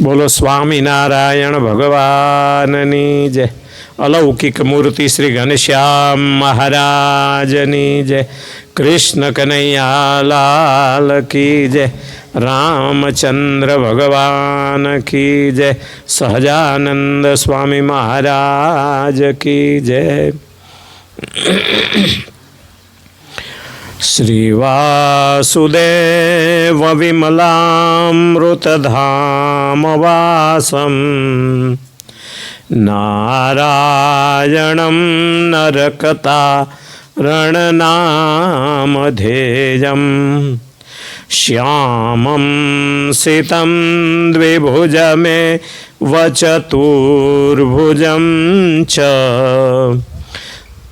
બોલો સ્વામિનારાયણ ભગવાનની જય. અલૌકિક મૂર્તિ શ્રી ઘનશ્યામ મહારાજની જય. કૃષ્ણ કનૈયા લાલ કી જય. રામચંદ્ર ભગવાન કી જય. સહજાનંદ સ્વામી મહારાજ કી જય. શ્રીવાસુદેવ વિમલામૃતધામવાસમ નારાયણં નરકતારણનામધેયં શ્યામં સિतं દ્વિભુજમે વચતુર્ભુજં ચ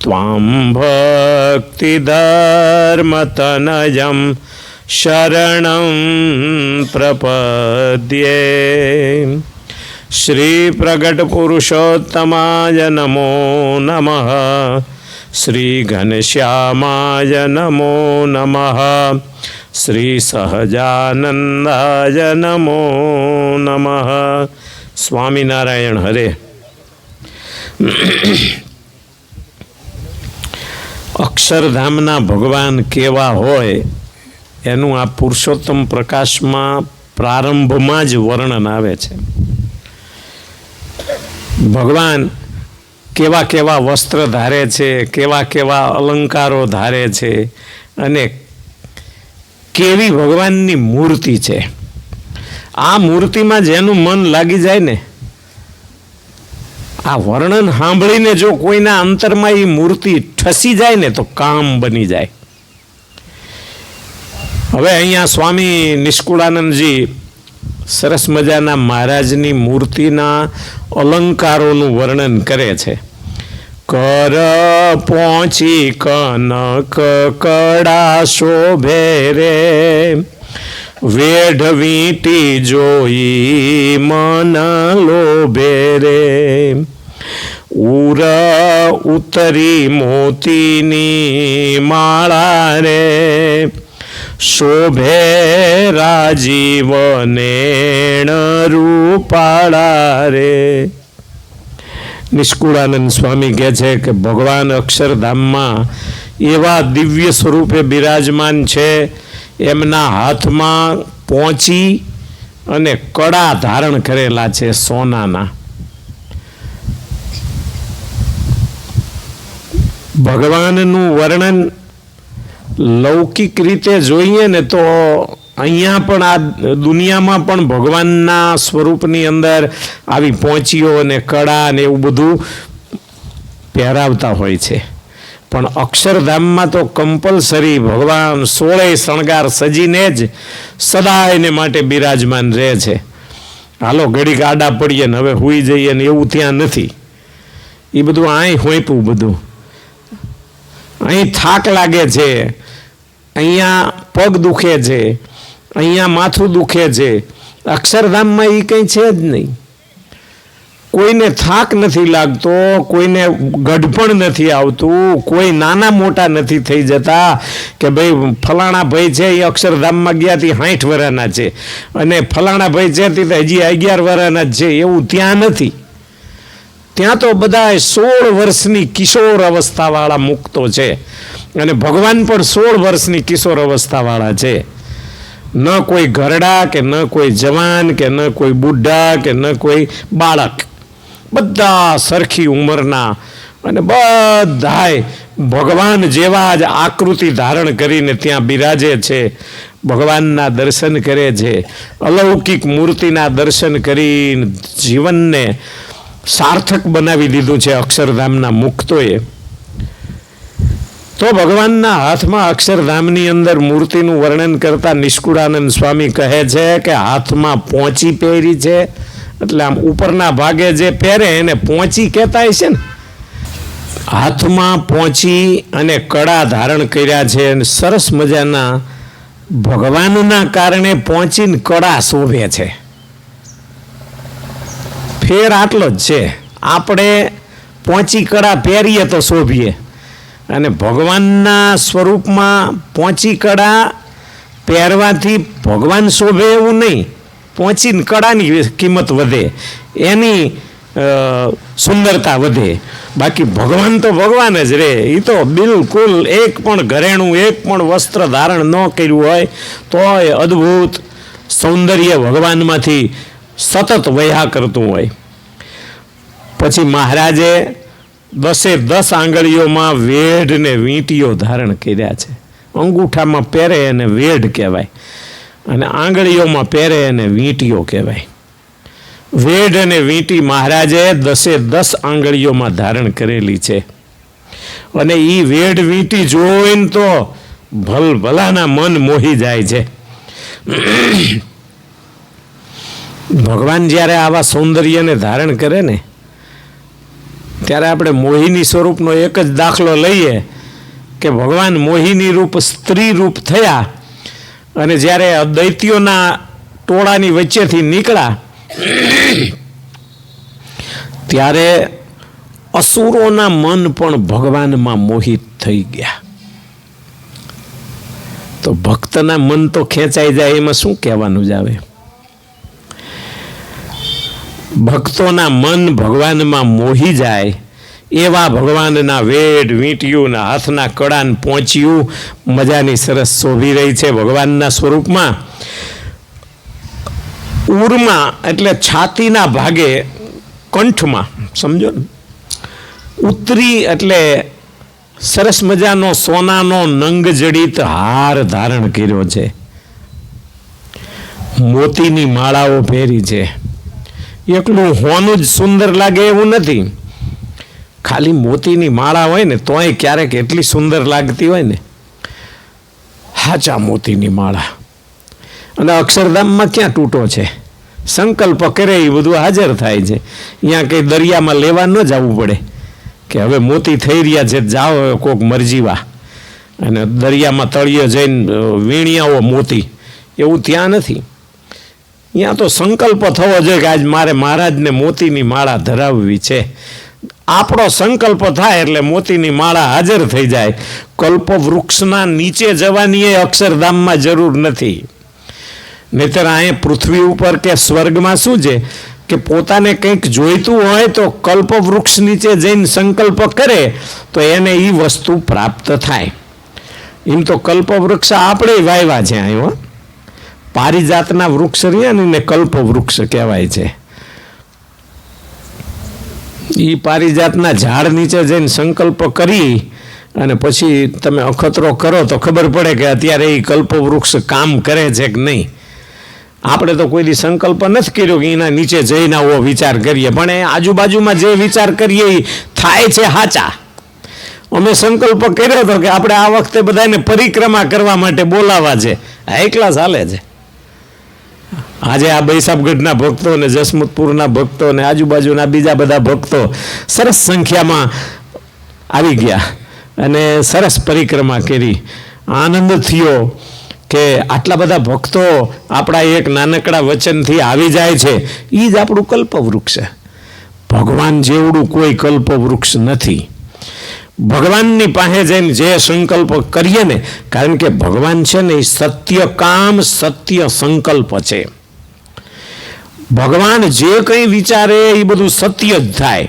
ત્વાં ભક્તિધર્મતનયં શરણં પ્રપદ્યે. શ્રી પ્રગટ પુરુષોત્તમાય નમો નમઃ. શ્રી ઘનશ્યામાય નમો નમઃ. શ્રી સહજાનંદાય નમો નમઃ. સ્વામિનારાયણ હરે. અક્ષરધામના ભગવાન કેવા હોય એનું આ પુરુષોત્તમ પ્રકાશમાં પ્રારંભમાં જ વર્ણન આવે છે. ભગવાન કેવા કેવા વસ્ત્ર ધારે છે, કેવા કેવા અલંકારો ધારે છે અને કેવી ભગવાનની મૂર્તિ છે. આ મૂર્તિમાં જેનું મન લાગી જાય ને, આ વર્ણન સાંભળીને જો કોઈના અંતરમાં એ મૂર્તિ ઠસી જાય ને તો કામ બની જાય. હવે અહીંયા સ્વામી નિષ્કુળાનંદજી સરસ મજાના મહારાજની મૂર્તિના અલંકારોનું વર્ણન કરે છે. કર પહોંચી કનક કડા શોભે રે, વેઢ વીંટી જોઈ મન લોભે રે, ઉર ઉતરી મોતીની માળા રે, શોભે રાજીવ નેણ રૂપાળા રે. નિષ્કુળાનંદ સ્વામી કહે છે કે ભગવાન અક્ષરધામમાં એવા દિવ્ય સ્વરૂપે બિરાજમાન છે. એમના હાથમાં પહોંચી અને કડા ધારણ કરેલા છે સોનાના. ભગવાનનું વર્ણન લૌકિક રીતે જોઈએ ને તો અહીંયા પણ આ દુનિયામાં પણ ભગવાનના સ્વરૂપની અંદર આવી પહોંચીઓ અને કડા ને એવું બધું પહેરાવતા હોય છે. પણ અક્ષરધામમાં તો કમ્પલસરી ભગવાન 16 શણગાર સજીને જ સદાયને માટે બિરાજમાન રહે છે. હાલો ઘડીક આડા પડીએ ને હવે હુઈ જઈએ ને એવું ત્યાં નથી. એ બધું અહીં હોઈપું બધું. અહીં થાક લાગે છે, અહીંયા પગ દુખે છે, અહીંયા માથું દુખે છે. અક્ષરધામમાં એ કંઈ છે જ નહીં. કોઈને થાક નથી લાગતો, કોઈને ગઢપણ નથી આવતું, કોઈ નાના મોટા નથી થઈ જતા કે ભાઈ ફલાણા ભાઈ છે એ અક્ષરધામમાં ગયા તે 60 વર્ષના છે અને ફલાણા ભાઈ છે તે હજી 11 વર્ષના જ છે. એવું ત્યાં નથી. ત્યાં તો બધા 16 વર્ષની કિશોર અવસ્થાવાળા મુક્તો છે અને ભગવાન પણ 16 વર્ષની કિશોર અવસ્થાવાળા છે. ન કોઈ ઘરડા કે ન કોઈ જવાન કે ન કોઈ બુઢા કે ન કોઈ બાળક, બધા સરખી ઉંમરના અને બધાય ભગવાન જેવા જ આકૃતિ ધારણ કરીને ત્યાં બિરાજે છે. ભગવાનના દર્શન કરે છે. અલૌકિક મૂર્તિના દર્શન કરીને જીવનને સાર્થક બનાવી દીધું છે અક્ષરધામના મુક્તોએ. તો ભગવાનના હાથમાં અક્ષરધામની અંદર મૂર્તિનું વર્ણન કરતા નિષ્કુળાનંદ સ્વામી કહે છે કે હાથમાં પહોંચી પહેરી છે. એટલે આમ ઉપરના ભાગે જે પહેરે એને પહોંચી કહેતા છે ને. હાથમાં પહોંચી અને કડા ધારણ કર્યા છે. સરસ મજાના ભગવાનના કારણે પહોંચીને કડા શોભે છે. ફેર આટલો જ છે. આપણે પહોંચી કડા પહેરીએ તો શોભીએ અને ભગવાનના સ્વરૂપમાં પહોંચી કડા પહેરવાથી ભગવાન શોભે એવું નહીં, પહોંચીને કળાની કિંમત વધે, એની સુંદરતા વધે. બાકી ભગવાન તો ભગવાન જ રહે. એ તો બિલકુલ એક પણ ઘરેણું, એક પણ વસ્ત્ર ધારણ ન કર્યું હોય તોય અદ્ભુત સૌંદર્ય ભગવાનમાંથી સતત વહ્યા કરતું હોય. પછી મહારાજે 10 આંગળીઓમાં વેઢ ને વીંટીઓ ધારણ કર્યા છે. અંગૂઠામાં પહેરે એને વેઢ કહેવાય, અને આંગળીઓમાં પહેરે એને વીંટીઓ કહેવાય. વેઢ અને વીંટી મહારાજે 10 આંગળીઓમાં ધારણ કરેલી છે. અને એ વેઢ વીંટી જોઈને તો ભલાના મન મોહી જાય છે. ભગવાન જ્યારે આવા સૌંદર્યને ધારણ કરે ને ત્યારે આપણે મોહિની સ્વરૂપનો એક જ દાખલો લઈએ કે ભગવાન મોહિની રૂપ સ્ત્રી રૂપ થયા અને જ્યારે દૈત્યોના ટોળાની વચ્ચેથી નીકળ્યા ત્યારે અસુરોના મન પણ ભગવાનમાં મોહિત થઈ ગયા. તો ભક્તના મન તો ખેંચાઈ જાય, એમાં શું કહેવાનું જ આવે. ભક્તોના મન ભગવાનમાં મોહી જાય એવા ભગવાનના વેઢ વીંટીયુંના હાથના કડાને પહોંચ્યું મજાની સરસ શોભી રહી છે ભગવાનના સ્વરૂપમાં. ઉરમાં એટલે છાતીના ભાગે કંઠમાં, સમજો ને, ઉતરી એટલે સરસ મજાનો સોનાનો નંગ જડિત હાર ધારણ કર્યો છે. મોતીની માળાઓ પહેરી છે. એકલું હોનું જ સુંદર લાગે એવું નથી. ખાલી મોતીની માળા હોય ને તોય ક્યારેક એટલી સુંદર લાગતી હોય ને, હાચા મોતીની માળા. અને અક્ષરધામમાં ક્યાં તૂટો છે, સંકલ્પ કરે એ બધું હાજર થાય છે. અહીંયા કંઈ દરિયામાં લેવા ન જવું પડે કે હવે મોતી થઈ રહ્યા છે, જાઓ હવે કોક મરજીવા અને દરિયામાં તળિયે જઈને વીણ્યાઓ મોતી, એવું ત્યાં નથી. અહીંયા તો સંકલ્પ થવો જોઈએ કે આજ મારે મહારાજને મોતીની માળા ધરાવવી છે. આપણો સંકલ્પ થાય એટલે મોતીની માળા હાજર થઈ જાય. કલ્પ વૃક્ષના નીચે જવાની એ અક્ષરધામમાં જરૂર નથી. નહીતર અહીંયા પૃથ્વી ઉપર કે સ્વર્ગમાં શું છે કે પોતાને કંઈક જોઈતું હોય તો કલ્પ વૃક્ષ નીચે જઈને સંકલ્પ કરે તો એને એ વસ્તુ પ્રાપ્ત થાય. એમ તો કલ્પ વૃક્ષ આપણે વાવ્યા છે અહીં. પારિજાતના વૃક્ષ રહ્યા ને કલ્પ વૃક્ષ કહેવાય છે. એ પારિજાતના ઝાડ નીચે જઈને સંકલ્પ કરી અને પછી તમે અખતરો કરો તો ખબર પડે કે અત્યારે એ કલ્પ વૃક્ષ કામ કરે છે કે નહીં. આપણે તો કોઈ દી સંકલ્પ નથી કર્યો કે એના નીચે જઈને આવો વિચાર કરીએ, પણ એ આજુબાજુમાં જે વિચાર કરીએ એ થાય છે સાચા. અમે સંકલ્પ કર્યો હતો કે આપણે આ વખતે બધાને પરિક્રમા કરવા માટે બોલાવવા છે, એકલા ચાલે છે. આજે આ બૈસાબગઢના ભક્તો ને જસમુતપુરના ભક્તો ને આજુબાજુના બીજા બધા ભક્તો સરસ સંખ્યામાં આવી ગયા અને સરસ પરિક્રમા કરી. આનંદ થયો કે આટલા બધા ભક્તો આપણા એક નાનકડા વચનથી આવી જાય છે. એ જ આપણું કલ્પવૃક્ષ છે. ભગવાન જેવડું કોઈ કલ્પવૃક્ષ નથી. ભગવાનની પાસે જઈને જે સંકલ્પ કરીએ ને, કારણ કે ભગવાન છે ને એ સત્ય કામ સત્ય સંકલ્પ છે. ભગવાન જે કંઈ વિચારે એ બધું સત્ય જ થાય.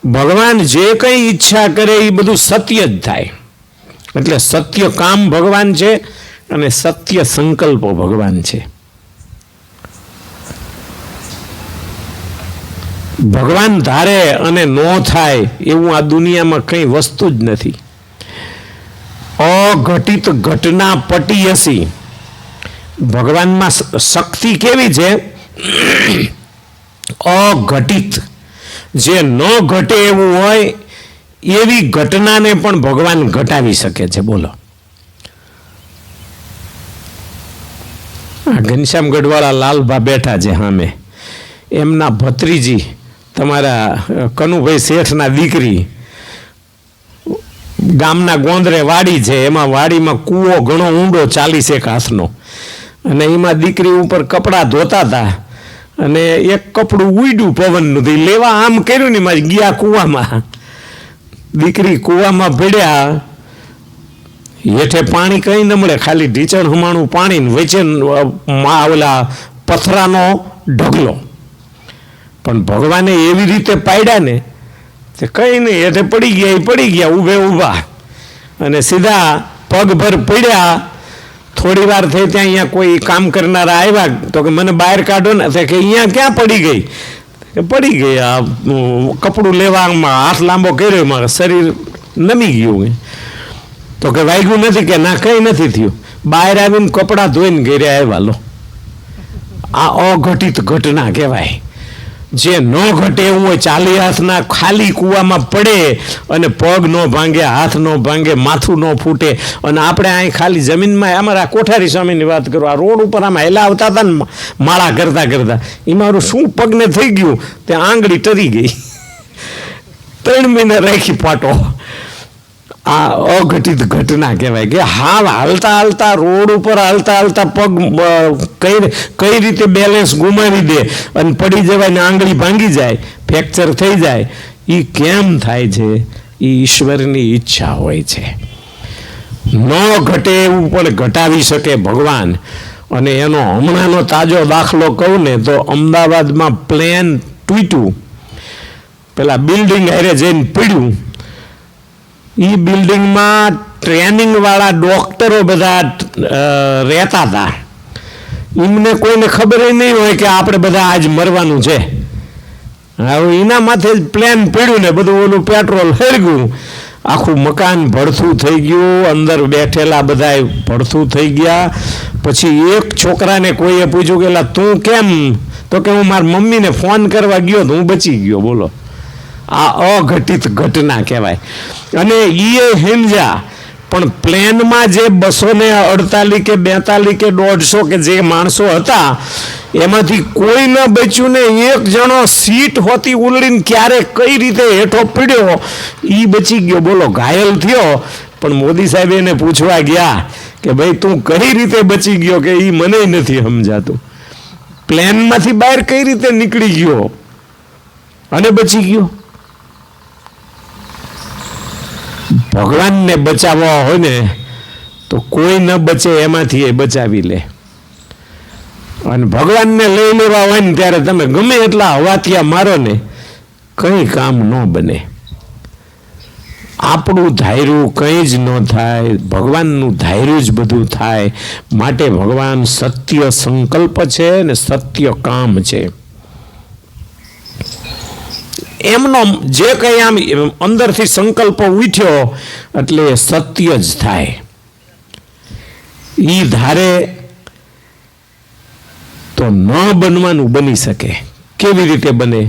ભગવાન જે કંઈ ઈચ્છા કરે એ બધું સત્ય જ થાય. એટલે સત્ય કામ ભગવાન છે અને સત્ય સંકલ્પો ભગવાન છે. ભગવાન ધારે અને ન થાય એવું આ દુનિયામાં કંઈ વસ્તુ જ નથી. અઘટિત ઘટના પટી હસી. ભગવાનમાં શક્તિ કેવી છે? અઘટિત, જે ન ઘટે એવું હોય એવી ઘટનાને પણ ભગવાન ઘટાવી શકે છે. બોલો, આ ઘનશ્યામગઢવાળા લાલભા બેઠા છે સામે, એમના ભત્રીજી તમારા કનુભાઈ શેઠના દીકરી, ગામના ગોંદરે વાડી છે, એમાં વાડીમાં કૂવો ઘણો ઊંડો 40 હાથનો, અને એમાં દીકરી ઉપર કપડાં ધોતા હતા અને એક કપડું ઉડ્યું પવનનું, લેવા આમ કર્યું ને મારી ગયા કૂવામાં. દીકરી કૂવામાં ભીડ્યા, હેઠે પાણી કંઈ ન મળે, ખાલી ઢીચણ હમાણું પાણી, વચ્ચે ઓલા પથરાનો ઢગલો. પણ ભગવાને એવી રીતે પાડ્યા ને તે કંઈ નહીં, હેઠે પડી ગયા ઊભા અને સીધા પગભર પડ્યા. થોડી વાર થઈ ત્યાં અહીંયા કોઈ કામ કરનારા આવ્યા તો કે મને બહાર કાઢો ને, કે અહીંયા ક્યાં પડી ગઈ? પડી ગઈ આ કપડું લેવામાં હાથ લાંબો કર્યો, મારું શરીર નમી ગયું. તો કે વાગ્યું નથી? કે ના, કંઈ નથી થયું. બહાર આવીને કપડાં ધોઈને ઘેરે આવ્યા. લો, આ અઘટિત ઘટના કહેવાય. જે ન ઘટે એવું હોય, 40 હાથના ખાલી કૂવામાં પડે અને પગ ન ભાંગે, હાથ ન ભાંગે, માથું ન ફૂટે. અને આપણે અહીં ખાલી જમીનમાં, અમારા કોઠારી સ્વામીની વાત કરું, આ રોડ ઉપર આમ હેલા આવતા હતા ને માળા કરતા એમાં મારું શું પગને થઈ ગયું, તે આંગળી ટરી ગઈ. 3 મહિના રાખી પાટો. આ અઘટિત ઘટના કહેવાય. કે હાલતા રોડ ઉપર હાલતા પગ કઈ રીતે બેલેન્સ ગુમાવી દે અને પડી જવાય ને આંગળી ભાંગી જાય, ફ્રેક્ચર થઈ જાય. એ કેમ થાય છે? એ ઈશ્વરની ઈચ્છા હોય છે. ન ઘટે એવું પણ ઘટાવી શકે ભગવાન. અને એનો હમણાંનો તાજો દાખલો કહું ને તો અમદાવાદમાં પ્લેન તૂટ્યું, પેલા બિલ્ડિંગ હારે જઈને પડ્યું. એ બિલ્ડિંગમાં ટ્રેનિંગવાળા ડૉક્ટરો બધા રહેતા હતા. એમને કોઈને ખબર નહીં હોય કે આપણે બધા આજ મરવાનું છે. હવે એના માથે જ પ્લેન પડ્યું ને બધું ઓલું પેટ્રોલ હરગ્યું, આખું મકાન ભડથું થઈ ગયું, અંદર બેઠેલા બધા ભડથું થઈ ગયા. પછી એક છોકરાને કોઈએ પૂછ્યું કે તું કેમ? તો કે હું મારી મમ્મીને ફોન કરવા ગયો તો હું બચી ગયો. બોલો, આ અઘટિત ઘટના કહેવાય. અને એ સમજ્યા. પણ પ્લેનમાં જે 248 કે 42 કે 150 કે જે માણસો હતા એમાંથી કોઈ ન બચ્યું ને. એક જણો સીટ હોતી ઉલડીને ક્યારે કઈ રીતે હેઠો પડ્યો એ બચી ગયો. બોલો, ઘાયલ થયો. પણ મોદી સાહેબ એને પૂછવા ગયા કે ભાઈ તું કઈ રીતે બચી ગયો? કે એ મને નથી સમજાતું. પ્લેનમાંથી બહાર કઈ રીતે નીકળી ગયો અને બચી ગયો? ભગવાનને બચાવવા હોય ને તો કોઈ ન બચે એમાંથી એ બચાવી લે. અને ભગવાનને લઈ લેવા હોય ને ત્યારે તમે ગમે એટલા હવાતિયા મારો ને કંઈ કામ ન બને. આપણું ધાર્યું કંઈ જ ન થાય, ભગવાનનું ધાર્યું જ બધું થાય. માટે ભગવાન સત્ય સંકલ્પ છે ને સત્ય કામ છે. એમનો જે કંઈ આમ અંદરથી સંકલ્પ ઉઠ્યો એટલે સત્ય જ થાય. એ ધારે તો ન બનવાનું બની શકે. કેવી રીતે બને?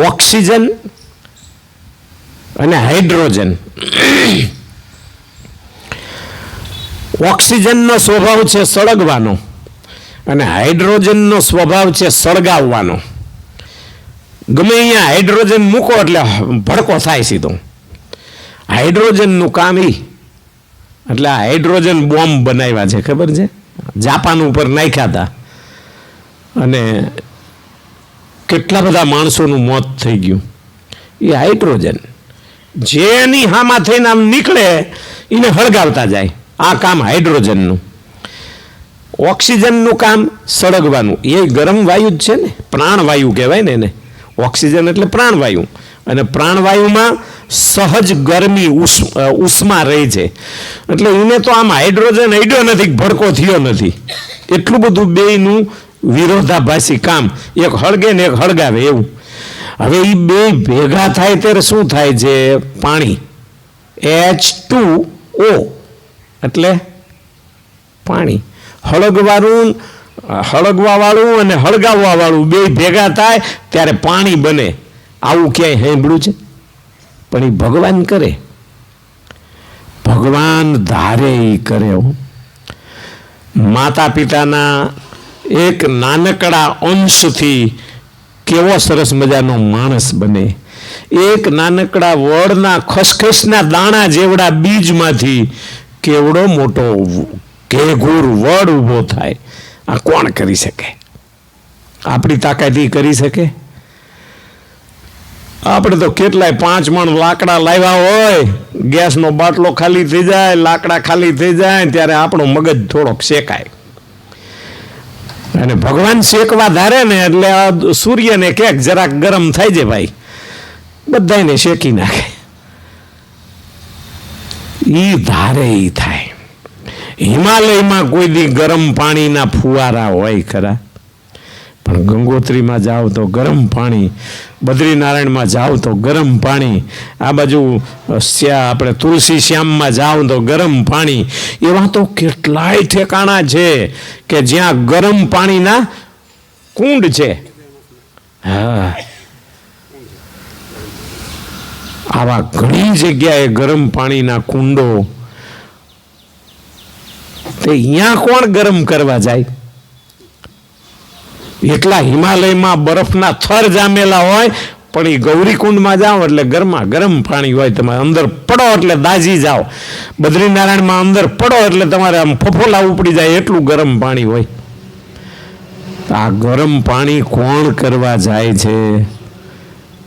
ઓક્સિજન અને હાઇડ્રોજન. ઓક્સિજનનો સ્વભાવ છે સળગવાનો અને હાઇડ્રોજનનો સ્વભાવ છે સળગાવવાનો. ગમે અહીંયા હાઇડ્રોજન મૂકો એટલે ભડકો થાય સીધો. હાઇડ્રોજનનું કામ એટલે આ હાઇડ્રોજન બોમ્બ બનાવ્યા છે, ખબર છે? જાપાન ઉપર નાખ્યા હતા અને કેટલા બધા માણસોનું મોત થઈ ગયું. એ હાઇડ્રોજન જેની હામાં થઈને આમ નીકળે એને હળગાવતા જાય. આ કામ હાઇડ્રોજનનું. ઓક્સિજનનું કામ સળગવાનું. એ ગરમ વાયુ જ છે ને, પ્રાણવાયુ કહેવાય ને એને. ઓક્સિજન એટલે પ્રાણવાયુ. અને પ્રાણવાયુમાં સહજ ગરમી ઉષ્મા રહે છે. એટલે એને તો આમ હાઇડ્રોજન અડ્યો નથી, ભડકો થયો નથી. એટલું બધું બેયનું વિરોધાભાસી કામ. એક હળગે ને એક હળગાવે એવું. હવે એ બે ભેગા થાય ત્યારે શું થાય છે? પાણી, H2O એટલે પાણી. હળગવાવાળું અને હળગાવવાવાળું બે ભેગા થાય ત્યારે પાણી બને. આવું ક્યાંય સાંભળ્યું છે? પણ એ ભગવાન કરે. ભગવાન ધારે એ કરે. માતા પિતાના એક નાનકડા અંશથી કેવો સરસ મજાનો માણસ બને. એક નાનકડા વડના ખસખસના દાણા જેવડા બીજમાંથી કેવડો મોટો ઘેઘૂર વડ ઊભો થાય. આ કોણ કરી શકે? આપણી તાકાતથી કરી શકે? આપણે તો કેટલાય 5 મણ લાકડા લાવ્યા હોય, ગેસનો બાટલો ખાલી થઈ જાય, લાકડા ખાલી થઈ જાય ત્યારે આપણો મગજ થોડોક શેકાય. અને ભગવાન શેકવા ધારે ને એટલે સૂર્યને કે જરાક ગરમ થાય છે ભાઈ, બધાને શેકી નાખે. ઈ ધારે ઈ થાય. હિમાલયમાં કોઈ દી ગરમ પાણીના ફુવારા હોય ખરા? પણ ગંગોત્રીમાં જાઓ તો ગરમ પાણી, બદ્રીનારાયણમાં જાઓ તો ગરમ પાણી, આ બાજુ આપણે તુલસી શ્યામમાં જાઓ તો ગરમ પાણી. એવા તો કેટલાય ઠેકાણા છે કે જ્યાં ગરમ પાણીના કુંડ છે. હા, આવા ઘણી જગ્યાએ ગરમ પાણીના કુંડો. તે અહીંયા કોણ ગરમ કરવા જાય? એટલા હિમાલયમાં બરફના થર જામેલા હોય, પણ એ ગૌરીકુંડમાં જાઓ એટલે ગરમ પાણી હોય. તમે અંદર પડો એટલે દાઝી જાઓ. બદ્રીનારાયણમાં અંદર પડો એટલે તમારે આમ ફફોલા ઉપડી જાય, એટલું ગરમ પાણી હોય. આ ગરમ પાણી કોણ કરવા જાય છે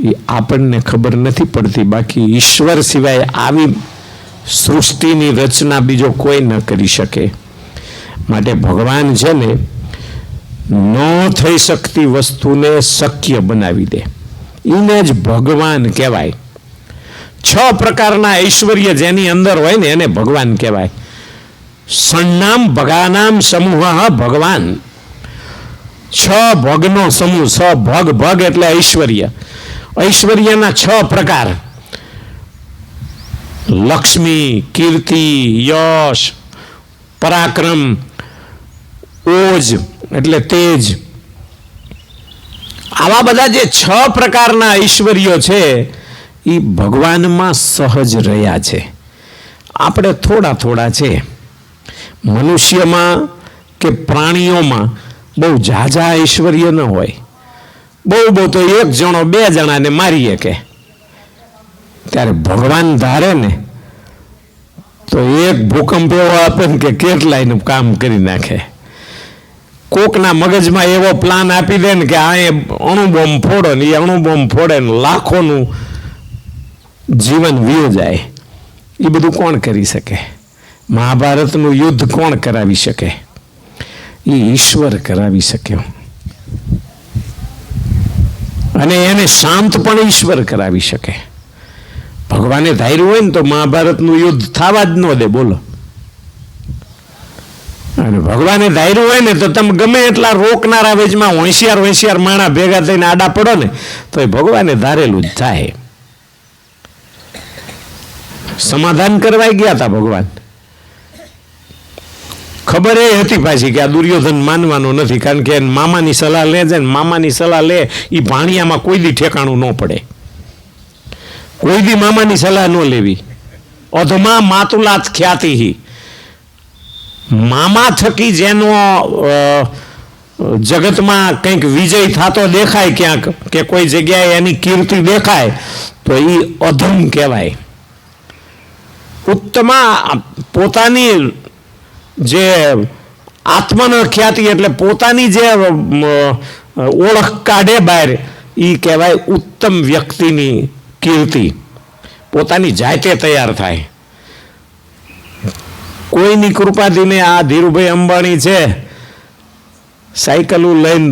એ આપણને ખબર નથી પડતી. બાકી ઈશ્વર સિવાય આવી સૃષ્ટિની રચના બીજો કોઈ ન કરી શકે. માટે ભગવાન છે ને, ન થઈ શકતી વસ્તુને શક્ય બનાવી દે, એને જ ભગવાન કહેવાય. 6 પ્રકારના ઐશ્વર્ય જેની અંદર હોય ને એને ભગવાન કહેવાય. ષણ્ણામ ભગાનામ સમૂહ ભગવાન. 6 ભગનો સમૂહ. ભગ એટલે ઐશ્વર્ય. ઐશ્વર્યના 6 પ્રકાર: લક્ષ્મી, કીર્તિ, યશ, પરાક્રમ, ઓજ એટલે તેજ. આવા બધા જે 6 પ્રકારના ઐશ્વર્યો છે એ ભગવાનમાં સહજ રહ્યા છે. આપણે થોડા થોડા છે. મનુષ્યમાં કે પ્રાણીઓમાં બહુ ઝાઝા ઐશ્વર્ય ન હોય. બહુ તો 1 જણો 2 જણાને મારીએ કે, ત્યારે ભગવાન ધારે ને તો એક ભૂકંપ એવો આપે ને કે કેટલાયનું કામ કરી નાખે. કોકના મગજમાં એવો પ્લાન આપી દે ને કે આ અણુબોમ્બ ફોડો ને, એ અણુબોમ્બ ફોડે ને લાખોનું જીવન વીયો જાય. એ બધું કોણ કરી શકે? મહાભારતનું યુદ્ધ કોણ કરાવી શકે? એ ઈશ્વર કરાવી શકે. અને એને શાંત પણ ઈશ્વર કરાવી શકે. ભગવાને ધાર્યું હોય ને તો મહાભારતનું યુદ્ધ થવા જ ન દે. બોલો. અને ભગવાને ધાર્યું હોય ને તો તમે ગમે એટલા રોકનારા વેચમાં હોશિયાર માણા ભેગા થઈને આડા પડો ને તો એ ભગવાને ધારેલું જ થાય. સમાધાન કરવા ગયા હતા ભગવાન. ખબર એ હતી પાછી કે આ દુર્યોધન માનવાનો નથી, કારણ કે મામાની સલાહ લે છે ને મામાની સલાહ લે એ ભાણિયામાં કોઈ દી ઠેકાણું ન પડે. કોઈ દી મામાની સલાહ ન લેવી. અધમા માતુલાત ખ્યાતિ. મામા થકી જેનો જગતમાં કંઈક વિજય થતો દેખાય ક્યાંક, કે કોઈ જગ્યાએ એની કીર્તિ દેખાય તો એ અધમ કહેવાય. ઉત્તમા પોતાની જે આત્મન ખ્યાતિ એટલે પોતાની જે ઓળખ કાઢે બહાર, એ કહેવાય ઉત્તમ વ્યક્તિની કીર્તિ. પોતાની જાતે તૈયાર થાય. કોઈની કૃપાથીને આ ધીરુભાઈ અંબાણી છે, સાયકલો લઈને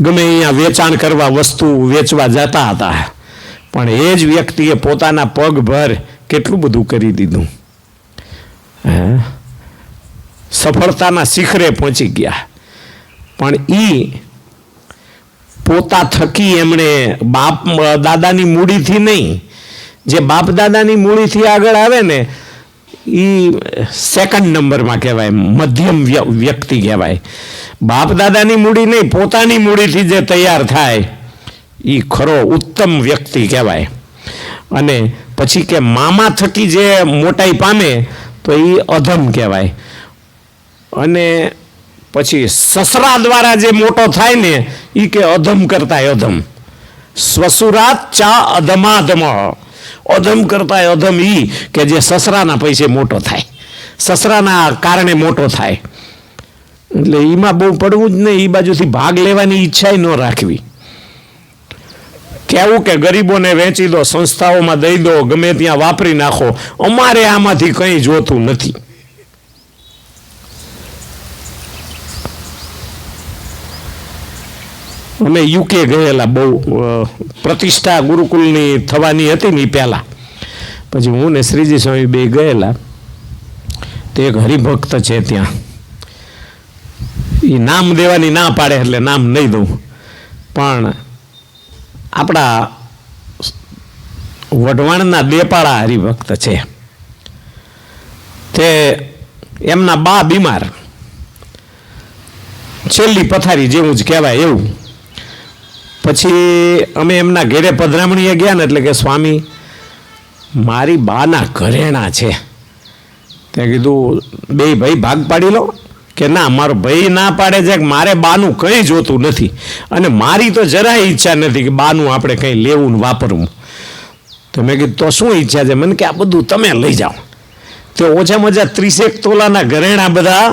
ગમે અહીંયા વેચાણ કરવા વસ્તુ વેચવા જતા હતા, પણ એ જ વ્યક્તિએ પોતાના પગભર કેટલું બધું કરી દીધું. સફળતાના શિખરે પહોંચી ગયા. પણ એ પોતા થકી એમણે બાપ દાદાની મૂડીથી નહીં, જે બાપ દાદાની મૂડીથી આગળ આવે ને એ સેકન્ડ નંબરમાં કહેવાય, મધ્યમ વ્યક્તિ કહેવાય. બાપ દાદાની મૂડી નહીં, પોતાની મૂડીથી જે તૈયાર થાય એ ખરો ઉત્તમ વ્યક્તિ કહેવાય. અને પછી કે મામા થકી જે મોટાઈ પામે તો એ અધમ કહેવાય. અને પછી સસરા દ્વારા જે મોટો થાય ને એ કે અધમ કરતા અધમ. સ્વસુરાત ચા અધમાધમ. અધમ કરતા અધમ ઈ કે જે સસરાના પૈસે મોટો થાય, સસરાના કારણે મોટો થાય. એટલે એમાં બહુ પડવું જ નહીં. એ બાજુથી ભાગ લેવાની ઈચ્છા ન રાખવી. કહેવું કે ગરીબોને વેચી દો, સંસ્થાઓમાં દઈ દો, ગમે ત્યાં વાપરી નાખો, અમારે આમાંથી કંઈ જોતું નથી. અમે યુકે ગયેલા, બહુ પ્રતિષ્ઠા ગુરુકુલની થવાની હતી ને પહેલાં. પછી હું ને શ્રીજી સ્વામી બે ગયેલા. તે એક હરિભક્ત છે ત્યાં, એ નામ દેવાની ના પાડે એટલે નામ નહીં દઉં, પણ આપણા વઢવાણના દેપાળા હરિભક્ત છે. તે એમના બા બીમાર, છેલ્લી પથારી જેવું જ કહેવાય એવું. પછી અમે એમના ઘેરે પધરામણીએ ગયા ને, એટલે કે સ્વામી મારી બાના ઘરેણા છે. તે કીધું બે ભાઈ ભાગ પાડી લો. કે ના, મારો ભાઈ ના પાડે છે કે મારે બાનું કંઈ જોતું નથી, અને મારી તો જરાય ઈચ્છા નથી કે બાનું આપણે કંઈ લેવું ને વાપરવું. તો મેં કીધું તો શું ઈચ્છા છે? મને કે આ બધું તમે લઈ જાઓ. તો ઓછામાં ઓછા 30 તોલાના ઘરેણા બધા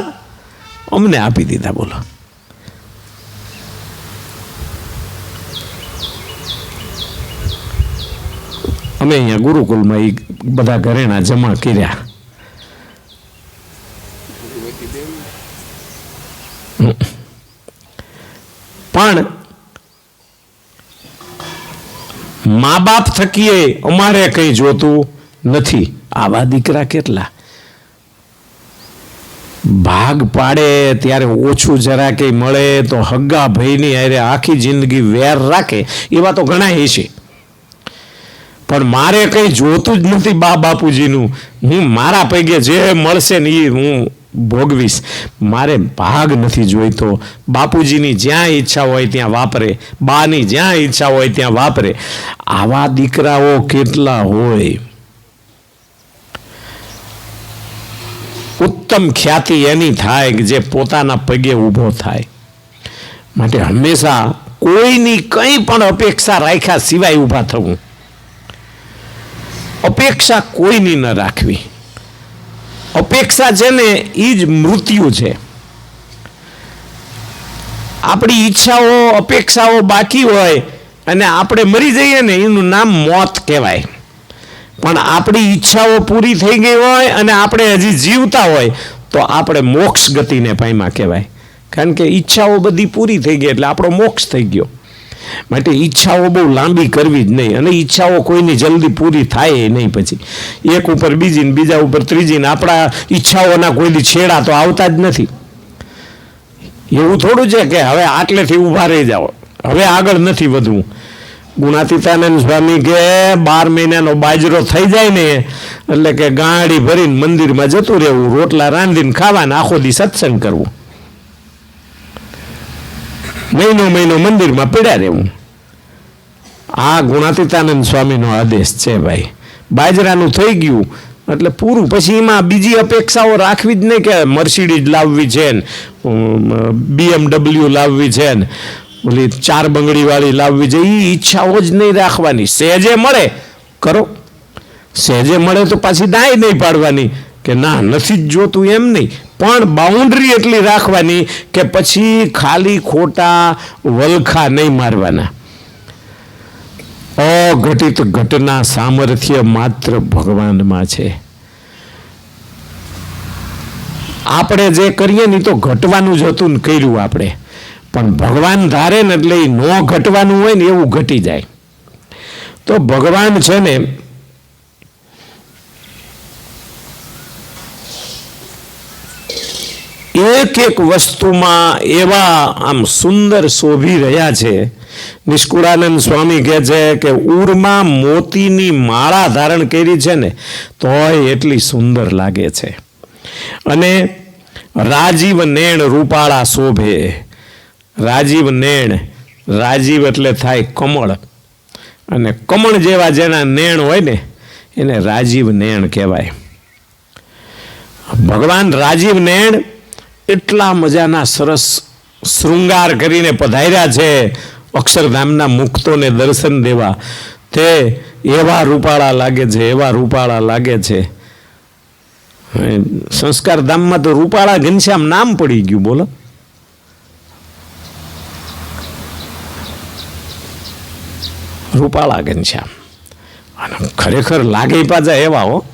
અમને આપી દીધા. બોલો, અમે અહીંયા ગુરુકુલમાં એ બધા ઘરેણા જમા કર્યા. પણ મા બાપ થકીએ અમારે કંઈ જોતું નથી. આવા દીકરા કેટલા ભાગ પાડે ત્યારે ઓછું જરા કંઈ મળે તો હગ્ગા ભાઈની હારે આખી જિંદગી વેર રાખે, એવા તો ઘણા છે. પણ મારે કંઈ જોતું જ નથી બા બાપુજીનું. હું મારા પૈકે જે મળશે ને એ હું ભોગવીશ. મારે ભાગ નથી જોઈતો. બાપુજીની જ્યાં ઈચ્છા હોય ત્યાં વાપરે, બાની જ્યાં ઈચ્છા હોય ત્યાં વાપરે. આવા દીકરાઓ કેટલા હોય. ઉત્તમ ખ્યાતિ એની થાય કે જે પોતાના પગે ઊભો થાય. માટે હંમેશા કોઈની કંઈ પણ અપેક્ષા રાખ્યા સિવાય ઊભા થવું. અપેક્ષા કોઈની ન રાખવી. અપેક્ષા છે ને એ જ મૃત્યુ છે. આપણી ઈચ્છાઓ અપેક્ષાઓ બાકી હોય અને આપણે મરી જઈએ ને, એનું નામ મોત કહેવાય. પણ આપણી ઈચ્છાઓ પૂરી થઈ ગઈ હોય અને આપણે હજી જીવતા હોય તો આપણે મોક્ષ ગતિને પામ્યા કહેવાય. કારણ કે ઈચ્છાઓ બધી પૂરી થઈ ગઈ એટલે આપણો મોક્ષ થઈ ગયો. માટે ઈચ્છાઓ બહુ લાંબી કરવી જ નહીં, અને ઈચ્છાઓ કોઈની જલ્દી પૂરી થાય નહીં. પછી એક ઉપર બીજી ને બીજા ઉપર ત્રીજી ને આપણા ઈચ્છાઓના કોઈની છેડા તો આવતા જ નથી. એવું થોડું છે કે હવે આટલેથી ઊભા રહી જાઓ, હવે આગળ નથી વધવું. ગુણાતીતાનંદ સ્વામી કે 12 મહિનાનો બાજરો થઈ જાય ને એટલે કે ગાડી ભરીને મંદિરમાં જતું રહેવું, રોટલા રાંધીને ખાવાના, આખો દી સત્સંગ કરવું, મહિનો મંદિરમાં પડ્યા રહેવું. આ ગુણાતીતાનંદ સ્વામીનો આદેશ છે ભાઈ. બાજરાનું થઈ ગયું એટલે પૂરું. પછી એમાં બીજી અપેક્ષાઓ રાખવી જ નહીં કે મર્સિડીઝ લાવવી છે ને, BMW લાવવી છે ને, ઓલી 4 બંગડીવાળી લાવવી છે. એ ઈચ્છાઓ જ નહીં રાખવાની. સહેજે મળે કરો, સહેજે મળે તો પાછી દાય નહીં પાડવાની કે ના નથી જ જોતું, એમ નહીં. પણ બાઉન્ડ્રી એટલી રાખવાની કે પછી ખાલી ખોટા વલખા નહીં મારવાના. અઘટિત ઘટના સામર્થ્ય માત્ર ભગવાનમાં છે. આપણે જે કરીએ ને તો ઘટવાનું જ હતું ને કર્યું આપણે, પણ ભગવાન ધારે ને એટલે એ ન ઘટવાનું હોય ને એવું ઘટી જાય. તો ભગવાન છે ને એક એક વસ્તુમાં એવા આમ સુંદર શોભી રહ્યા છે. નિષ્કુળાનંદ સ્વામી કહે છે કે ઉરમાં મોતીની માળા ધારણ કરી છે ને તોય એટલી સુંદર લાગે છે. અને રાજીવ નેણ રૂપાળા શોભે. રાજીવ નેણ, રાજીવ એટલે થાય કમળ, અને કમળ જેવા જેના નેણ હોય ને એને રાજીવ નેણ કહેવાય. ભગવાન રાજીવ નેણ એટલા મજાના સરસ શૃંગાર કરીને પધાર્યા છે અક્ષરધામના મુક્તોને દર્શન દેવા. તે એવા રૂપાળા લાગે છે, એવા રૂપાળા લાગે છે. સંસ્કાર ધામમાં તો રૂપાળા ઘનશ્યામ નામ પડી ગયું. બોલો, રૂપાળા ઘનશ્યામ. અને ખરેખર લાગે પાછા એવા હો.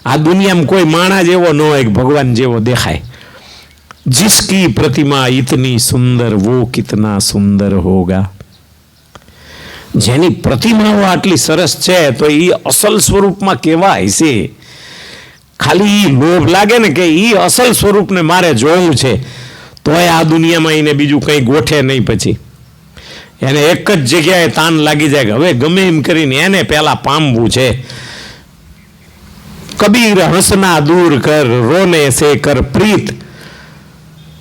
આ દુનિયામાં કોઈ માણસ એવો ન હોય કે ભગવાન જેવો દેખાય. जिसकी प्रतिमा इतनी सुंदर वो कितना सुंदर होगा. જેની પ્રતિમાઓ આટલી સરસ છે તો એ અસલ સ્વરૂપમાં કેવા હશે. ખાલી લોભ લાગે ને કે એ અસલ સ્વરૂપને મારે જોવું છે તોય આ દુનિયામાં એને બીજું કંઈ ગોઠે નહીં. પછી એને એક જ જગ્યાએ તાન લાગી જાય કે હવે ગમે એમ કરીને એને પહેલા પામવું છે. કબીર હસના દૂર કર રોને સે કર પ્રીત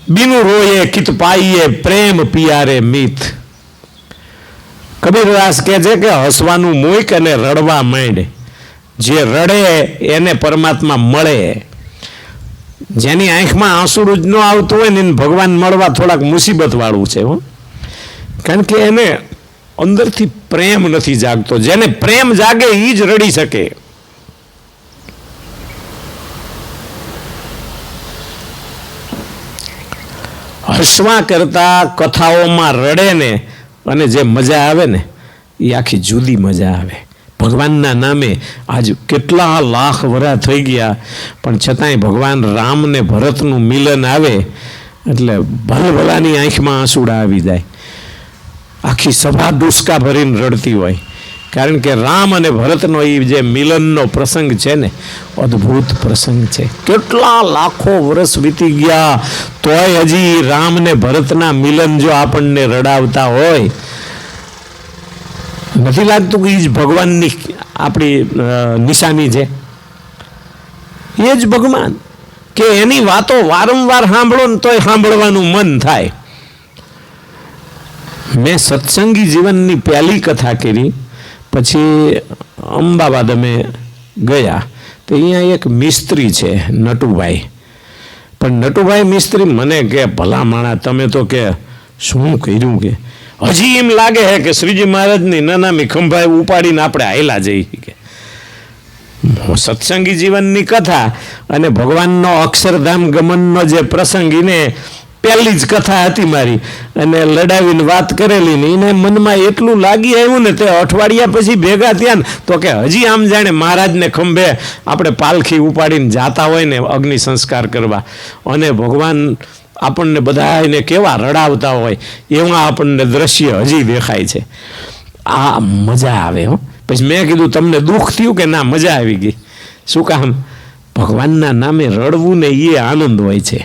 બિनु રોયે કિત પાઈએ પ્રેમ પિયારે મિત. કબીરદાસ કહે છે કે હસવાનું મૂક અને રડવા માંડ. જે રડે એને પરમાત્મા મળે. જેની આંખમાં આંસુ જ ન આવતું હોય ને એને ભગવાન મળવા થોડાક મુસીબત વાળું છે. કારણ કે એને અંદરથી પ્રેમ નથી જાગતો. જેને પ્રેમ જાગે એ જ રડી શકે. હસવા કરતા કથાઓમાં રડે ને અને જે મજા આવે ને એ આખી જુદી મજા આવે. ભગવાનના નામે આજ કેટલા લાખ વર્ષ થઈ ગયા પણ છતાંય ભગવાન રામ ને ભરતનું મિલન આવે એટલે ભલભલાની આંખમાં આંસુડા આવી જાય. આખી સભા ડુસકા ભરીને રડતી હોય. કારણ કે રામ અને ભરતનો એ જે મિલનનો પ્રસંગ છે ને અદ્ભુત પ્રસંગ છે. કેટલા લાખો વર્ષ વીતી ગયા તોય હજી રામ ને ભરતના મિલન જો આપણને રડાવતા હોય, નથી લાગતું કે એ જ ભગવાનની આપણી નિશાની છે. એ જ ભગવાન કે એની વાતો વારંવાર સાંભળો ને તોય સાંભળવાનું મન થાય. મેં સત્સંગી જીવનની પહેલી કથા કરી. પછી અમદાવાદ અમે ગયા તો અહીંયા એક મિસ્ત્રી છે નટુભાઈ. પણ નટુભાઈ મિસ્ત્રી મને કે ભલા માણા તમે તો કે શું કર્યું કે હજી એમ લાગે છે કે શ્રીજી મહારાજની નાનામી ખંભાઈ ઉપાડીને આપણે હાયલા જઈએ કે. સત્સંગી જીવનની કથા અને ભગવાનનો અક્ષરધામ ગમનનો જે પ્રસંગ એને પહેલી જ કથા હતી મારી અને લડાવીને વાત કરેલી ને એને મનમાં એટલું લાગી આવ્યું ને તે અઠવાડિયા પછી ભેગા થયા ને તો કે હજી આમ જાણે મહારાજને ખંભે આપણે પાલખી ઉપાડીને જાતા હોય ને અગ્નિ સંસ્કાર કરવા અને ભગવાન આપણને બધાને કેવા રડાવતા હોય એવા આપણને દ્રશ્ય હજી દેખાય છે. આ મજા આવે. પછી મેં કીધું તમને દુઃખ થયું કે ના મજા આવી ગઈ. શું કામ? ભગવાનના નામે રડવું ને એ આનંદ હોય છે.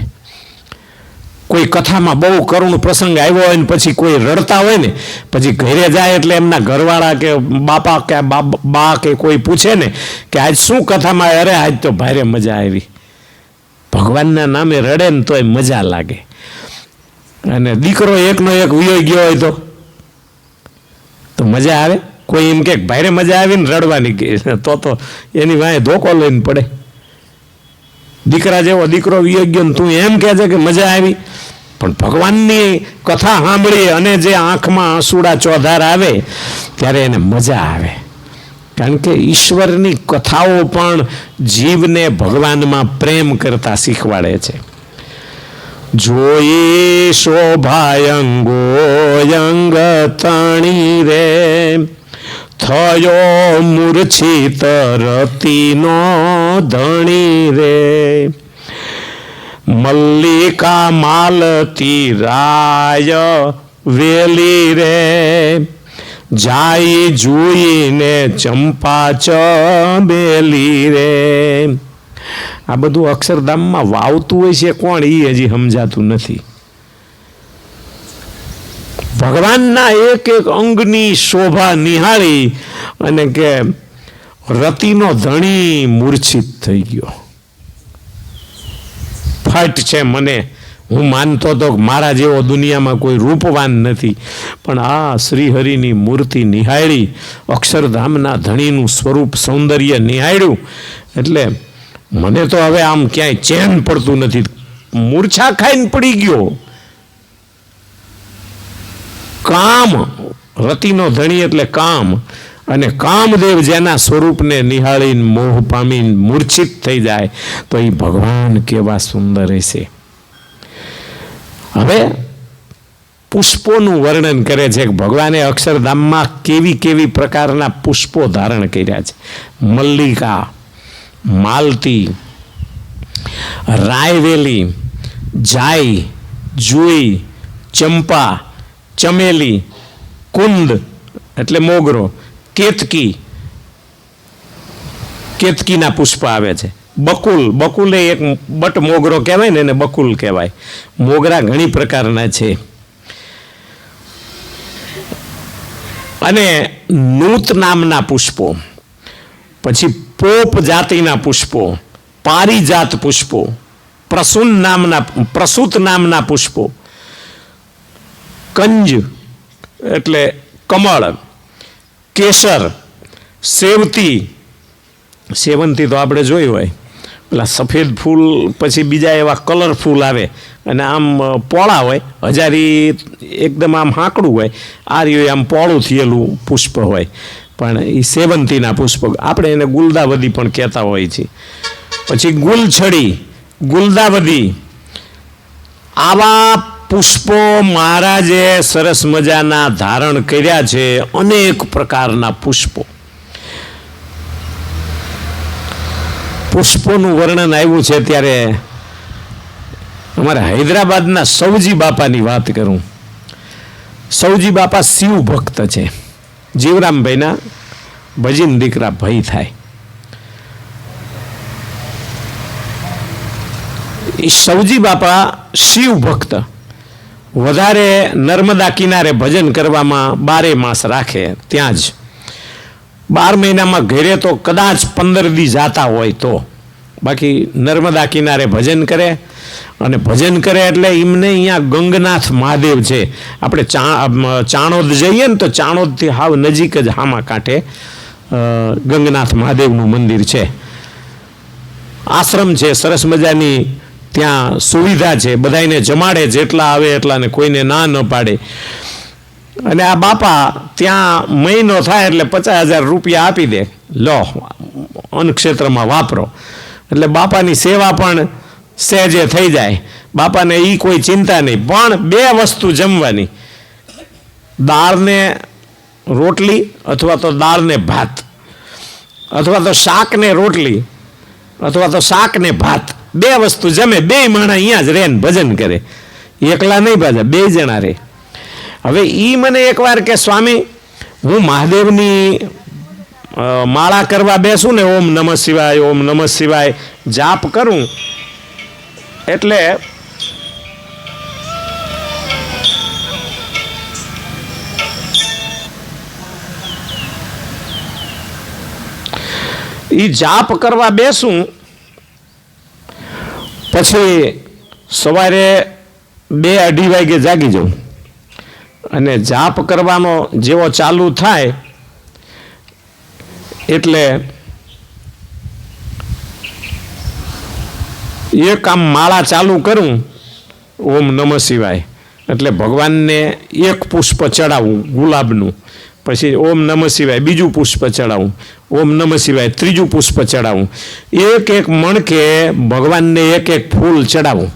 કોઈ કથામાં બહુ કરુણ પ્રસંગ આવ્યો હોય ને પછી કોઈ રડતા હોય ને પછી ઘરે જાય એટલે એમના ઘરવાળા કે બાપા કે બા કે કોઈ પૂછે ને કે આજ શું કથામાં? અરે આજ તો ભારે મજા આવી. ભગવાનના નામે રડે ને તોય મજા લાગે. અને દીકરો એકનો એક વિયો ગયો હોય તો મજા આવે. કોઈ એમ કે ભારે મજા આવી ને રડવાની તો એની વાંહે ધોકો લઈને પડે. દીકરા જેવો દીકરો વિયો ગયો ને તું એમ કહે છે કે મજા આવી. પણ ભગવાનની કથા સાંભળી અને જે આંખમાં આંસુડા ચોધાર આવે ત્યારે એને મજા આવે. કારણ કે ઈશ્વરની કથાઓ પણ જીવને ભગવાનમાં પ્રેમ કરતા શીખવાડે છે. જોઈ શોભાયંગો અંગ તણી રે થયો મૂર્છિત રતિનો ધણી રે મલ્લિકા માલતી રાય વેલી રે જાય જોઈને ચંપા ચમેલી રે. આ બધું અક્ષરધામમાં વાવતું હોય છે કોણ એ હજી સમજાતું નથી. ભગવાનના એક એક અંગની શોભા નિહાળી અને કે રતિનો ધણી મૂર્છિત થઈ ગયો. ફટ છે મને. હું માનતો હતો કે મારા જેવો દુનિયામાં કોઈ રૂપવાન નથી પણ આ શ્રીહરિની મૂર્તિ નિહાળી અક્ષરધામના ધણીનું સ્વરૂપ સૌંદર્ય નિહાળ્યું એટલે મને તો હવે આમ ક્યાંય ચેન પડતું નથી. મૂર્છા ખાઈને પડી ગયો. કામ રતિનો ધણી એટલે કામ અને કામદેવ જેના સ્વરૂપને નિહાળીને મોહ પામીને મૂર્છિત થઈ જાય તો એ ભગવાન કેવા સુંદર હશે. હવે પુષ્પોનું વર્ણન કરે છે કે ભગવાને અક્ષરધામમાં કેવી કેવી પ્રકારના પુષ્પો ધારણ કર્યા છે. મલ્લિકા, માલતી, રાયવેલી, જાય, જુઈ, ચંપા, ચમેલી, કુંદ એટલે મોગરો, કેતકી, કેતકીના પુષ્પ આવે છે, બકુલ, બકુલ એ એક બટ મોગરો કહેવાય ને એને બકુલ કહેવાય. મોગરા ઘણી પ્રકારના છે. અને નૂત નામના પુષ્પો, પછી પોપ જાતિના પુષ્પો, પારિજાત પુષ્પો, પ્રસૂત નામના પુષ્પો, કંજ એટલે કમળ, કેસર, સેવતી, સેવંતી તો આપણે જોઈ હોય, પેલા સફેદ ફૂલ પછી બીજા એવા કલરફુલ આવે અને આમ પોળા હોય, હજારી એકદમ આમ હાંકડું હોય, આ રહ્યું આમ પોળું થયેલું પુષ્પ હોય, પણ એ સેવંતીના પુષ્પ, આપણે એને ગુલદાવદી પણ કહેતા હોઈએ છીએ. પછી ગુલછડી, ગુલદાવદી, આવા પુષ્પો મહારાજે સરસ મજાના ધારણ કર્યા છે, અનેક પ્રકારના પુષ્પો. પુષ્પોનું વર્ણન આવ્યું છે ત્યારે અમારે હૈદરાબાદના સૌજી બાપાની વાત કરું. સૌજી બાપા શિવ ભક્ત છે. જીવરામભાઈના ભજીન દીકરા ભાઈ થાય. એ સૌજી બાપા શિવ ભક્ત, વધારે નર્મદા કિનારે ભજન કરવામાં 12 માસ રાખે. ત્યાં જ 12 મહિનામાં ઘરે તો કદાચ 15 દી જાતા હોય તો, બાકી નર્મદા કિનારે ભજન કરે. અને ભજન કરે એટલે એમને અહીંયા ગંગનાથ મહાદેવ છે. આપણે ચાણોદ જઈએ ને તો ચાણોદથી હાવ નજીક જ હામા કાંઠે ગંગનાથ મહાદેવનું મંદિર છે. આશ્રમ છે સરસ મજાની, ત્યાં સુવિધા છે, બધાને જમાડે, જેટલા આવે એટલાને, કોઈને ના ન પાડે. અને આ બાપા ત્યાં મહિનો થાય એટલે 50,000 રૂપિયા આપી દે, લો અન્નક્ષેત્રમાં વાપરો. એટલે બાપાની સેવા પણ સહેજે થઈ જાય. બાપાને એ કોઈ ચિંતા નહીં. પણ 2 વસ્તુ જમવાની, દાળને રોટલી અથવા તો દાળને ભાત, અથવા તો શાકને રોટલી અથવા તો શાકને ભાત, 2 વસ્તુ જમે. 2 માણસ અહીંયા જ રહે ને ભજન કરે, એકલા નહીં પાછા, 2 જણા રહે. હવે એ મને એકવાર કે સ્વામી હું મહાદેવની માળા કરવા બેસું ને, ઓમ નમઃ શિવાય, ઓમ નમઃ શિવાય જાપ કરું એટલે એ જાપ કરવા બેસું પછી સવારે 2-2:30 વાગે જાગી જાઉં અને જાપ કરવાનો જેવો ચાલુ થાય એટલે એક આમ માળા ચાલુ કરું, ઓમ નમઃ શિવાય, એટલે ભગવાનને 1 પુષ્પ ચડાવું ગુલાબનું, પછી ઓમ નમઃ શિવાય બીજું પુષ્પ ચડાવું, ઓમ નમઃ શિવાય ત્રીજું પુષ્પ ચડાવું, 1-1 મણકે ભગવાનને 1-1 ફૂલ ચડાવું.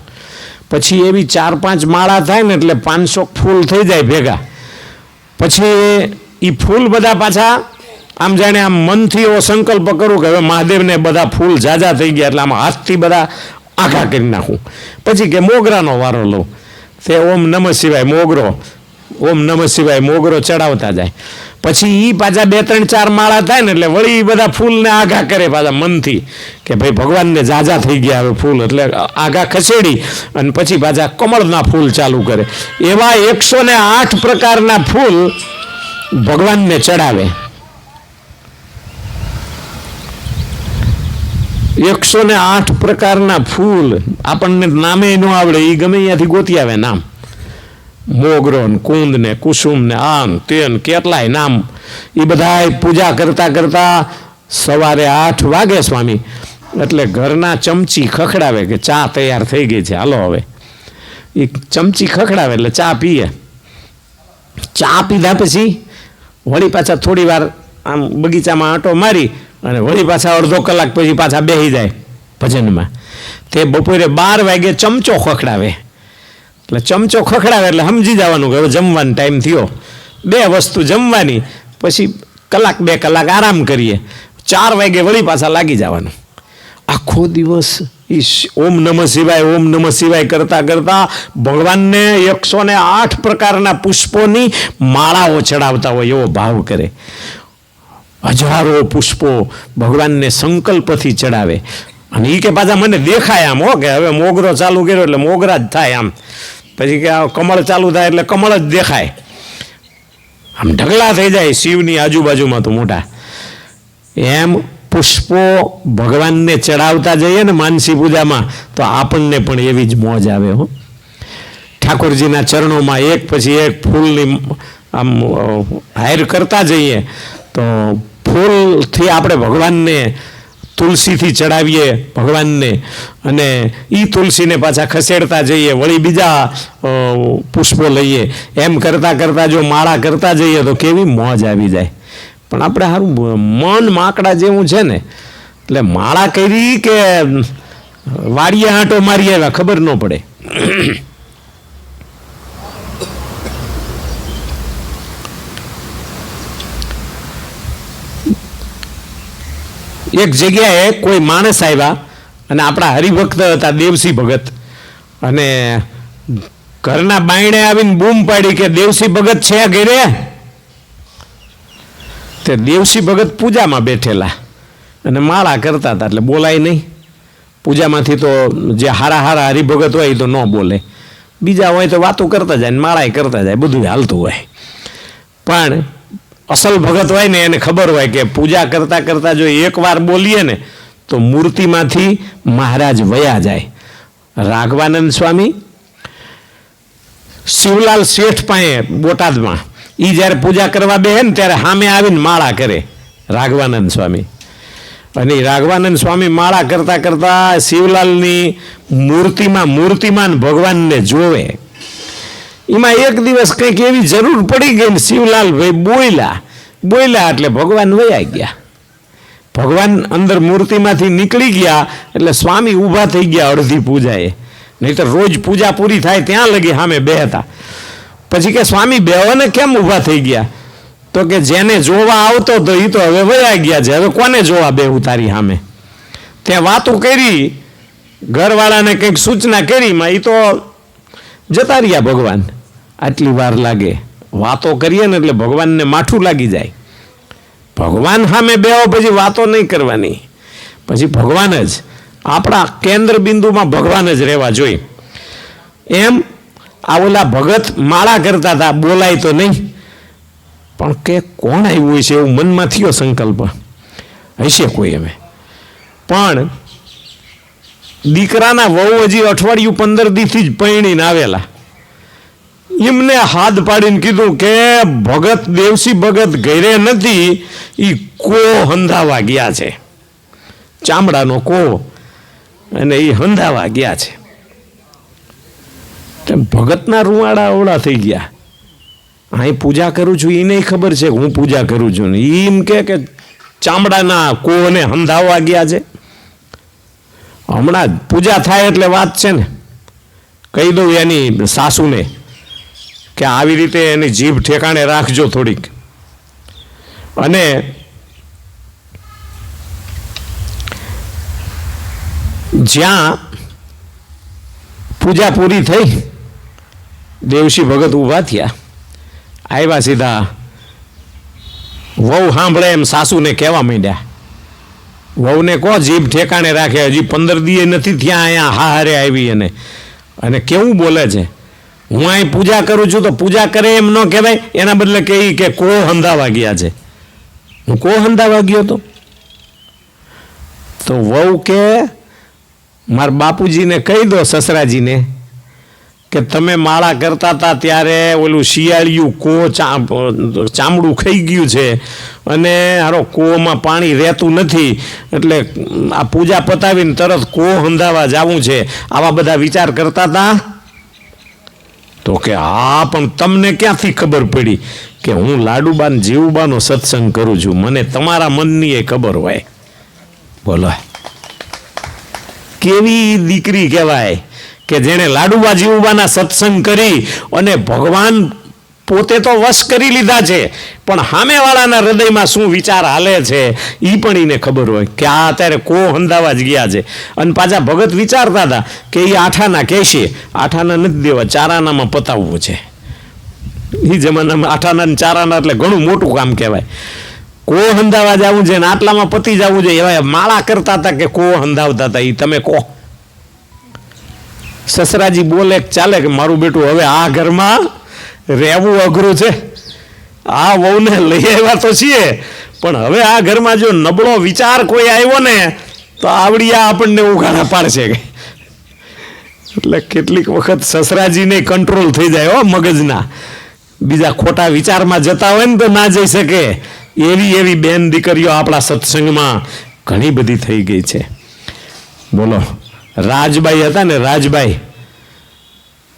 પછી એવી 4-5 માળા થાય ને એટલે 500 ફૂલ થઈ જાય ભેગા. પછી એ ફૂલ બધા પાછા આમ જાણે આમ મનથી એવો સંકલ્પ કરું કે હવે મહાદેવને બધા ફૂલ ઝાઝા થઈ ગયા એટલે આમાં હાથથી બધા આખા કરી નાખું. પછી કે મોગરાનો વારો લઉં, તે ઓમ નમઃ શિવાય મોગરો, ઓમ નમઃ શિવાય મોગરો ચડાવતા જાય. પછી એ પાછા 2-3-4 માળા થાય ને એટલે વળી બધા ફૂલને આઘા કરે પાછા મનથી કે ભાઈ ભગવાનને ઝાઝા થઈ ગયા હવે ફૂલ, એટલે આઘા ખસેડી અને પછી પાછા કમળના ફૂલ ચાલુ કરે. એવા 108 પ્રકારના ફૂલ ભગવાનને ચડાવે. 108 પ્રકારના ફૂલ આપણને નામે ન આવડે, એ ગમે ત્યાંથી ગોતી આવે નામ. મોગરો ને કુંદ ને કુસુમ ને આન તેન કેટલાય નામ. એ બધા પૂજા કરતા કરતા સવારે 8 વાગે સ્વામી એટલે ઘરના ચમચી ખખડાવે કે ચા તૈયાર થઈ ગઈ છે, હાલો હવે. એ ચમચી ખખડાવે એટલે ચા પીએ. ચા પીધા પછી વળી પાછા થોડી વાર આમ બગીચામાં આંટો મારી અને વળી પાછા અડધો કલાક પછી પાછા બેસી જાય ભજનમાં. તે બપોરે 12 વાગે ચમચો ખખડાવે. એટલે ચમચો ખખડાવે એટલે સમજી જવાનું કે હવે જમવાનો ટાઈમ થયો. 2 વસ્તુ જમવાની, પછી 1-2 કલાક આરામ કરીએ, 4 વાગે વળી પાછા લાગી જવાનું. આખો દિવસ એ ઓમ નમઃ શિવાય કરતા કરતા ભગવાનને 108 પ્રકારના પુષ્પોની માળાઓ ચડાવતા હોય એવો ભાવ કરે. હજારો પુષ્પો ભગવાનને સંકલ્પથી ચડાવે. અને એ કે પાછા મને દેખાય આમ, હો કે હવે મોગરો ચાલુ કર્યો એટલે મોગરા જ થાય આમ, પછી કે કમળ ચાલુ થાય એટલે કમળ જ દેખાય, આમ ઢગલા થઈ જાય શિવની આજુબાજુમાં તો મોટા. એમ પુષ્પો ભગવાનને ચડાવતા જઈએ ને માનસી પૂજામાં તો આપણને પણ એવી જ મોજ આવે. હો, ઠાકોરજીના ચરણોમાં એક પછી એક ફૂલની આમ હાયર કરતા જઈએ તો ફૂલથી આપણે ભગવાનને તુલસીથી ચડાવીએ ભગવાનને, અને એ તુલસીને પાછા ખસેડતા જઈએ, વળી બીજા પુષ્પો લઈએ. એમ કરતાં કરતાં જો માળા કરતા જઈએ તો કેવી મોજ આવી જાય. પણ આપણે સારું મન માકડા જેવું છે ને, એટલે માળા કરી કે વાડીએ આંટો મારી આવ્યા ખબર ન પડે. એક જગ્યાએ કોઈ માણસ આવ્યા અને આપણા હરિભક્ત હતા દેવસી ભગત, અને ઘરના બાયણે આવીને બૂમ પાડી કે દેવસી ભગત છે ઘરે? તે દેવસી ભગત પૂજામાં બેઠેલા અને માળા કરતા હતા એટલે બોલાય નહીં. પૂજામાંથી તો જે હારા હારા હરિભગત હોય એ તો ન બોલે, બીજા હોય તો વાતો કરતા જાય ને માળાય કરતા જાય, બધું હાલતું હોય. પણ અસલ ભગત હોય ને એને ખબર હોય કે પૂજા કરતા કરતા જો એકવાર બોલીએ ને તો મૂર્તિમાંથી મહારાજ વયા જાય. રાઘવાનંદ સ્વામી શિવલાલ શેઠ પાસે બોટાદમાં, એ જ્યારે પૂજા કરવા બેહે ને ત્યારે સામે આવીને માળા કરે રાઘવાનંદ સ્વામી. અને રાઘવાનંદ સ્વામી માળા કરતા કરતા શિવલાલની મૂર્તિમાન ભગવાનને જોવે. એમાં એક દિવસ કંઈક એવી જરૂર પડી ગઈ ને શિવલાલ ભાઈ બોલ્યા એટલે ભગવાન વયા ગયા. ભગવાન અંદર મૂર્તિમાંથી નીકળી ગયા એટલે સ્વામી ઊભા થઈ ગયા અડધી પૂજાએ. નહીં તો રોજ પૂજા પૂરી થાય ત્યાં લગી સામે બેહતા. પછી કે સ્વામી બેવાને કેમ ઊભા થઈ ગયા? તો કે જેને જોવા આવતો તો એ તો હવે વયા ગયા છે, હવે કોને જોવા બેહું તારી સામે? ત્યાં વાતો કરી, ઘરવાળાને કંઈક સૂચના કરી, માં એ તો જતા રહ્યા ભગવાન. આટલી વાર લાગે વાતો કરીએ ને એટલે ભગવાનને માઠું લાગી જાય. ભગવાન સામે બેહો પછી વાતો નહીં કરવાની, પછી ભગવાન જ આપણા કેન્દ્ર બિંદુમાં ભગવાન જ રહેવા જોઈએ. એમ આ ઓલા ભગત માળા કરતા હતા, બોલાય તો નહીં, પણ કે કોણ આવ્યું છે એવું મનમાં થયો સંકલ્પ, હશે કોઈ. અમે પણ દીકરાના વહુ હજી અઠવાડિયું 15 દીથી જ પરણીને આવેલા. એમને હાથ પાડીને કીધું કે ભગત દેવસી ભગત ઘરે નથી, એ કો હંધાવા ગયા છે, ચામડાનો કો, અને એ હંધાવા ગયા છે. ભગતના રૂવાડા અવળા થઈ ગયા. અહીં પૂજા કરું છું એને ખબર છે કે હું પૂજા કરું છું ને એમ કે ચામડાના કોને હંધાવા ગયા છે. હમણાં પૂજા થાય એટલે વાત છે ને, કહી દઉં એની સાસુને કે આવી રીતે એની જીભ ઠેકાણે રાખજો થોડીક. અને જ્યાં પૂજા પૂરી થઈ, દેવસી ભગત ઊભા થયા, આવ્યા સીધા. વહુ સાંભળે એમ સાસુને કહેવા માંડ્યા, વહુને કહો જીભ ઠેકાણે રાખે, હજી 15 દી નથી થયા અહીંયા હારે આવી. અને કેવું બોલે છે, હું અહીં પૂજા કરું છું તો પૂજા કરે એમ ન કહેવાય, એના બદલે કહી કે કો હંધાવા ગયા છે. હું કો હંધાવા ગયો તો વહુ કે મારા બાપુજીને કહી દો, સસરાજીને, કે તમે માળા કરતા હતા ત્યારે ઓલું શિયાળિયું કો ચામડું ખાઈ ગયું છે અને હારો કોમાં પાણી રહેતું નથી, એટલે આ પૂજા પતાવીને તરત કો હંધાવા જવું છે. આવા બધા વિચાર કરતા હતા. તો કે હા, પણ તમને ક્યાંથી ખબર પડી કે હું લાડુબાન જીવુબાનો સત્સંગ કરું છું? મને તમારા મનની એ ખબર હોય. બોલો કેવી દીકરી કહેવાય કે જેણે લાડુબા જીવુબાના સત્સંગ કરી અને ભગવાન પોતે તો વશ કરી લીધા છે, પણ સામેવાળાના હૃદયમાં શું વિચાર હાલે છે એ પણ એને ખબર હોય કે આ અત્યારે કો હંધાવા જ ગયા છે. અને પાછા ભગત વિચારતા હતા કે એ આઠાના કહેશે, આઠાના નથી દેવા, ચારાનામાં પતાવવું છે. એ જમાનામાં આઠાના ચારાના એટલે ઘણું મોટું કામ કહેવાય. કો હંધાવા જવું છે ને આટલામાં પતી જવું છે, એવા માળા કરતા હતા કે કો હંધાવતા હતા. એ તમે કહો. સસરાજી બોલે ચાલે કે મારું બેટું હવે આ ઘરમાં રહેવું અઘરું છે, આ વહુને લઈ આવ્યા તો છીએ, પણ હવે આ ઘરમાં જો નબળો વિચાર કોઈ આવ્યો ને તો આવડિયા આપણને ઉઘાડા પાડશે. એટલે કેટલીક વખત સસરાજીને કંટ્રોલ થઈ જાય હો મગજના, બીજા ખોટા વિચારમાં જતા હોય ને તો ના જઈ શકે. એવી બેન દીકરીઓ આપણા સત્સંગમાં ઘણી બધી થઈ ગઈ છે. બોલો, રાજબાઈ હતા ને, રાજબાઈ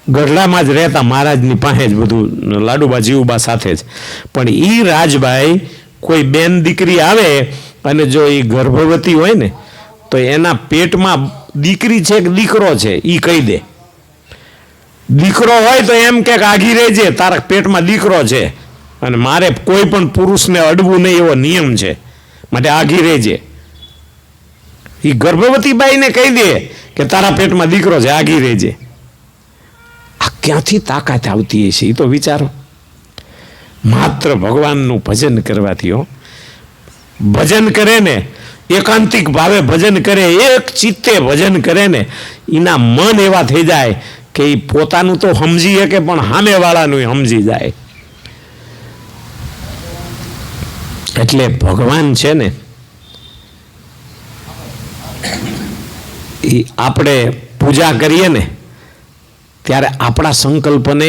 ગઢડામાં જ રહેતા, મહારાજની પાસે જ બધું, લાડુબા જીવુબા સાથે જ. પણ એ રાજબાઈ કોઈ બેન દીકરી આવે અને જો એ ગર્ભવતી હોય ને તો એના પેટમાં દીકરી છે કે દીકરો છે એ કહી દે. દીકરો હોય તો એમ કે આઘી રહેજે, તારા પેટમાં દીકરો છે અને મારે કોઈ પણ પુરુષને અડવું નહીં એવો નિયમ છે, માટે આઘી રહેજે. એ ગર્ભવતી બાઈને કહી દે કે તારા પેટમાં દીકરો છે, આઘી રહેજે. આ ક્યાંથી તાકાત આવતી હશે એ તો વિચારો. માત્ર ભગવાનનું ભજન કરવાથી હો. ભજન કરે ને, એકાંતિક ભાવે ભજન કરે, એક ચિત્તે ભજન કરે ને, એના મન એવા થઈ જાય કે એ પોતાનું તો સમજી શકે પણ સામેવાળાનું સમજી જાય. એટલે ભગવાન છે ને એ આપણે પૂજા કરીએ ને ત્યારે આપણા સંકલ્પને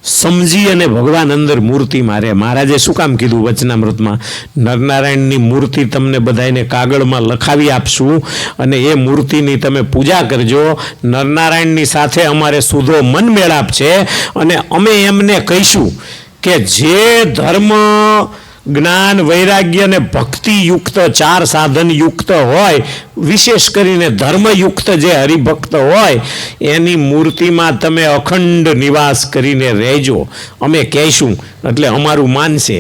સમજી અને ભગવાન અંદર મૂર્તિમાં રહે. મહારાજે શું કામ કીધું વચનામૃતમાં, નરનારાયણની મૂર્તિ તમને બધાને કાગળમાં લખાવી આપશું અને એ મૂર્તિની તમે પૂજા કરજો. નરનારાયણની સાથે અમારે સુધો મન મેળાપ છે અને અમે એમને કહીશું કે જે ધર્મ, જ્ઞાન, વૈરાગ્ય અને ભક્તિ યુક્ત 4 સાધન યુક્ત હોય, વિશેષ કરીને ધર્મયુક્ત જે હરિભક્ત હોય એની મૂર્તિમાં તમે અખંડ નિવાસ કરીને રહેજો. અમે કહીશું એટલે અમારું માનશે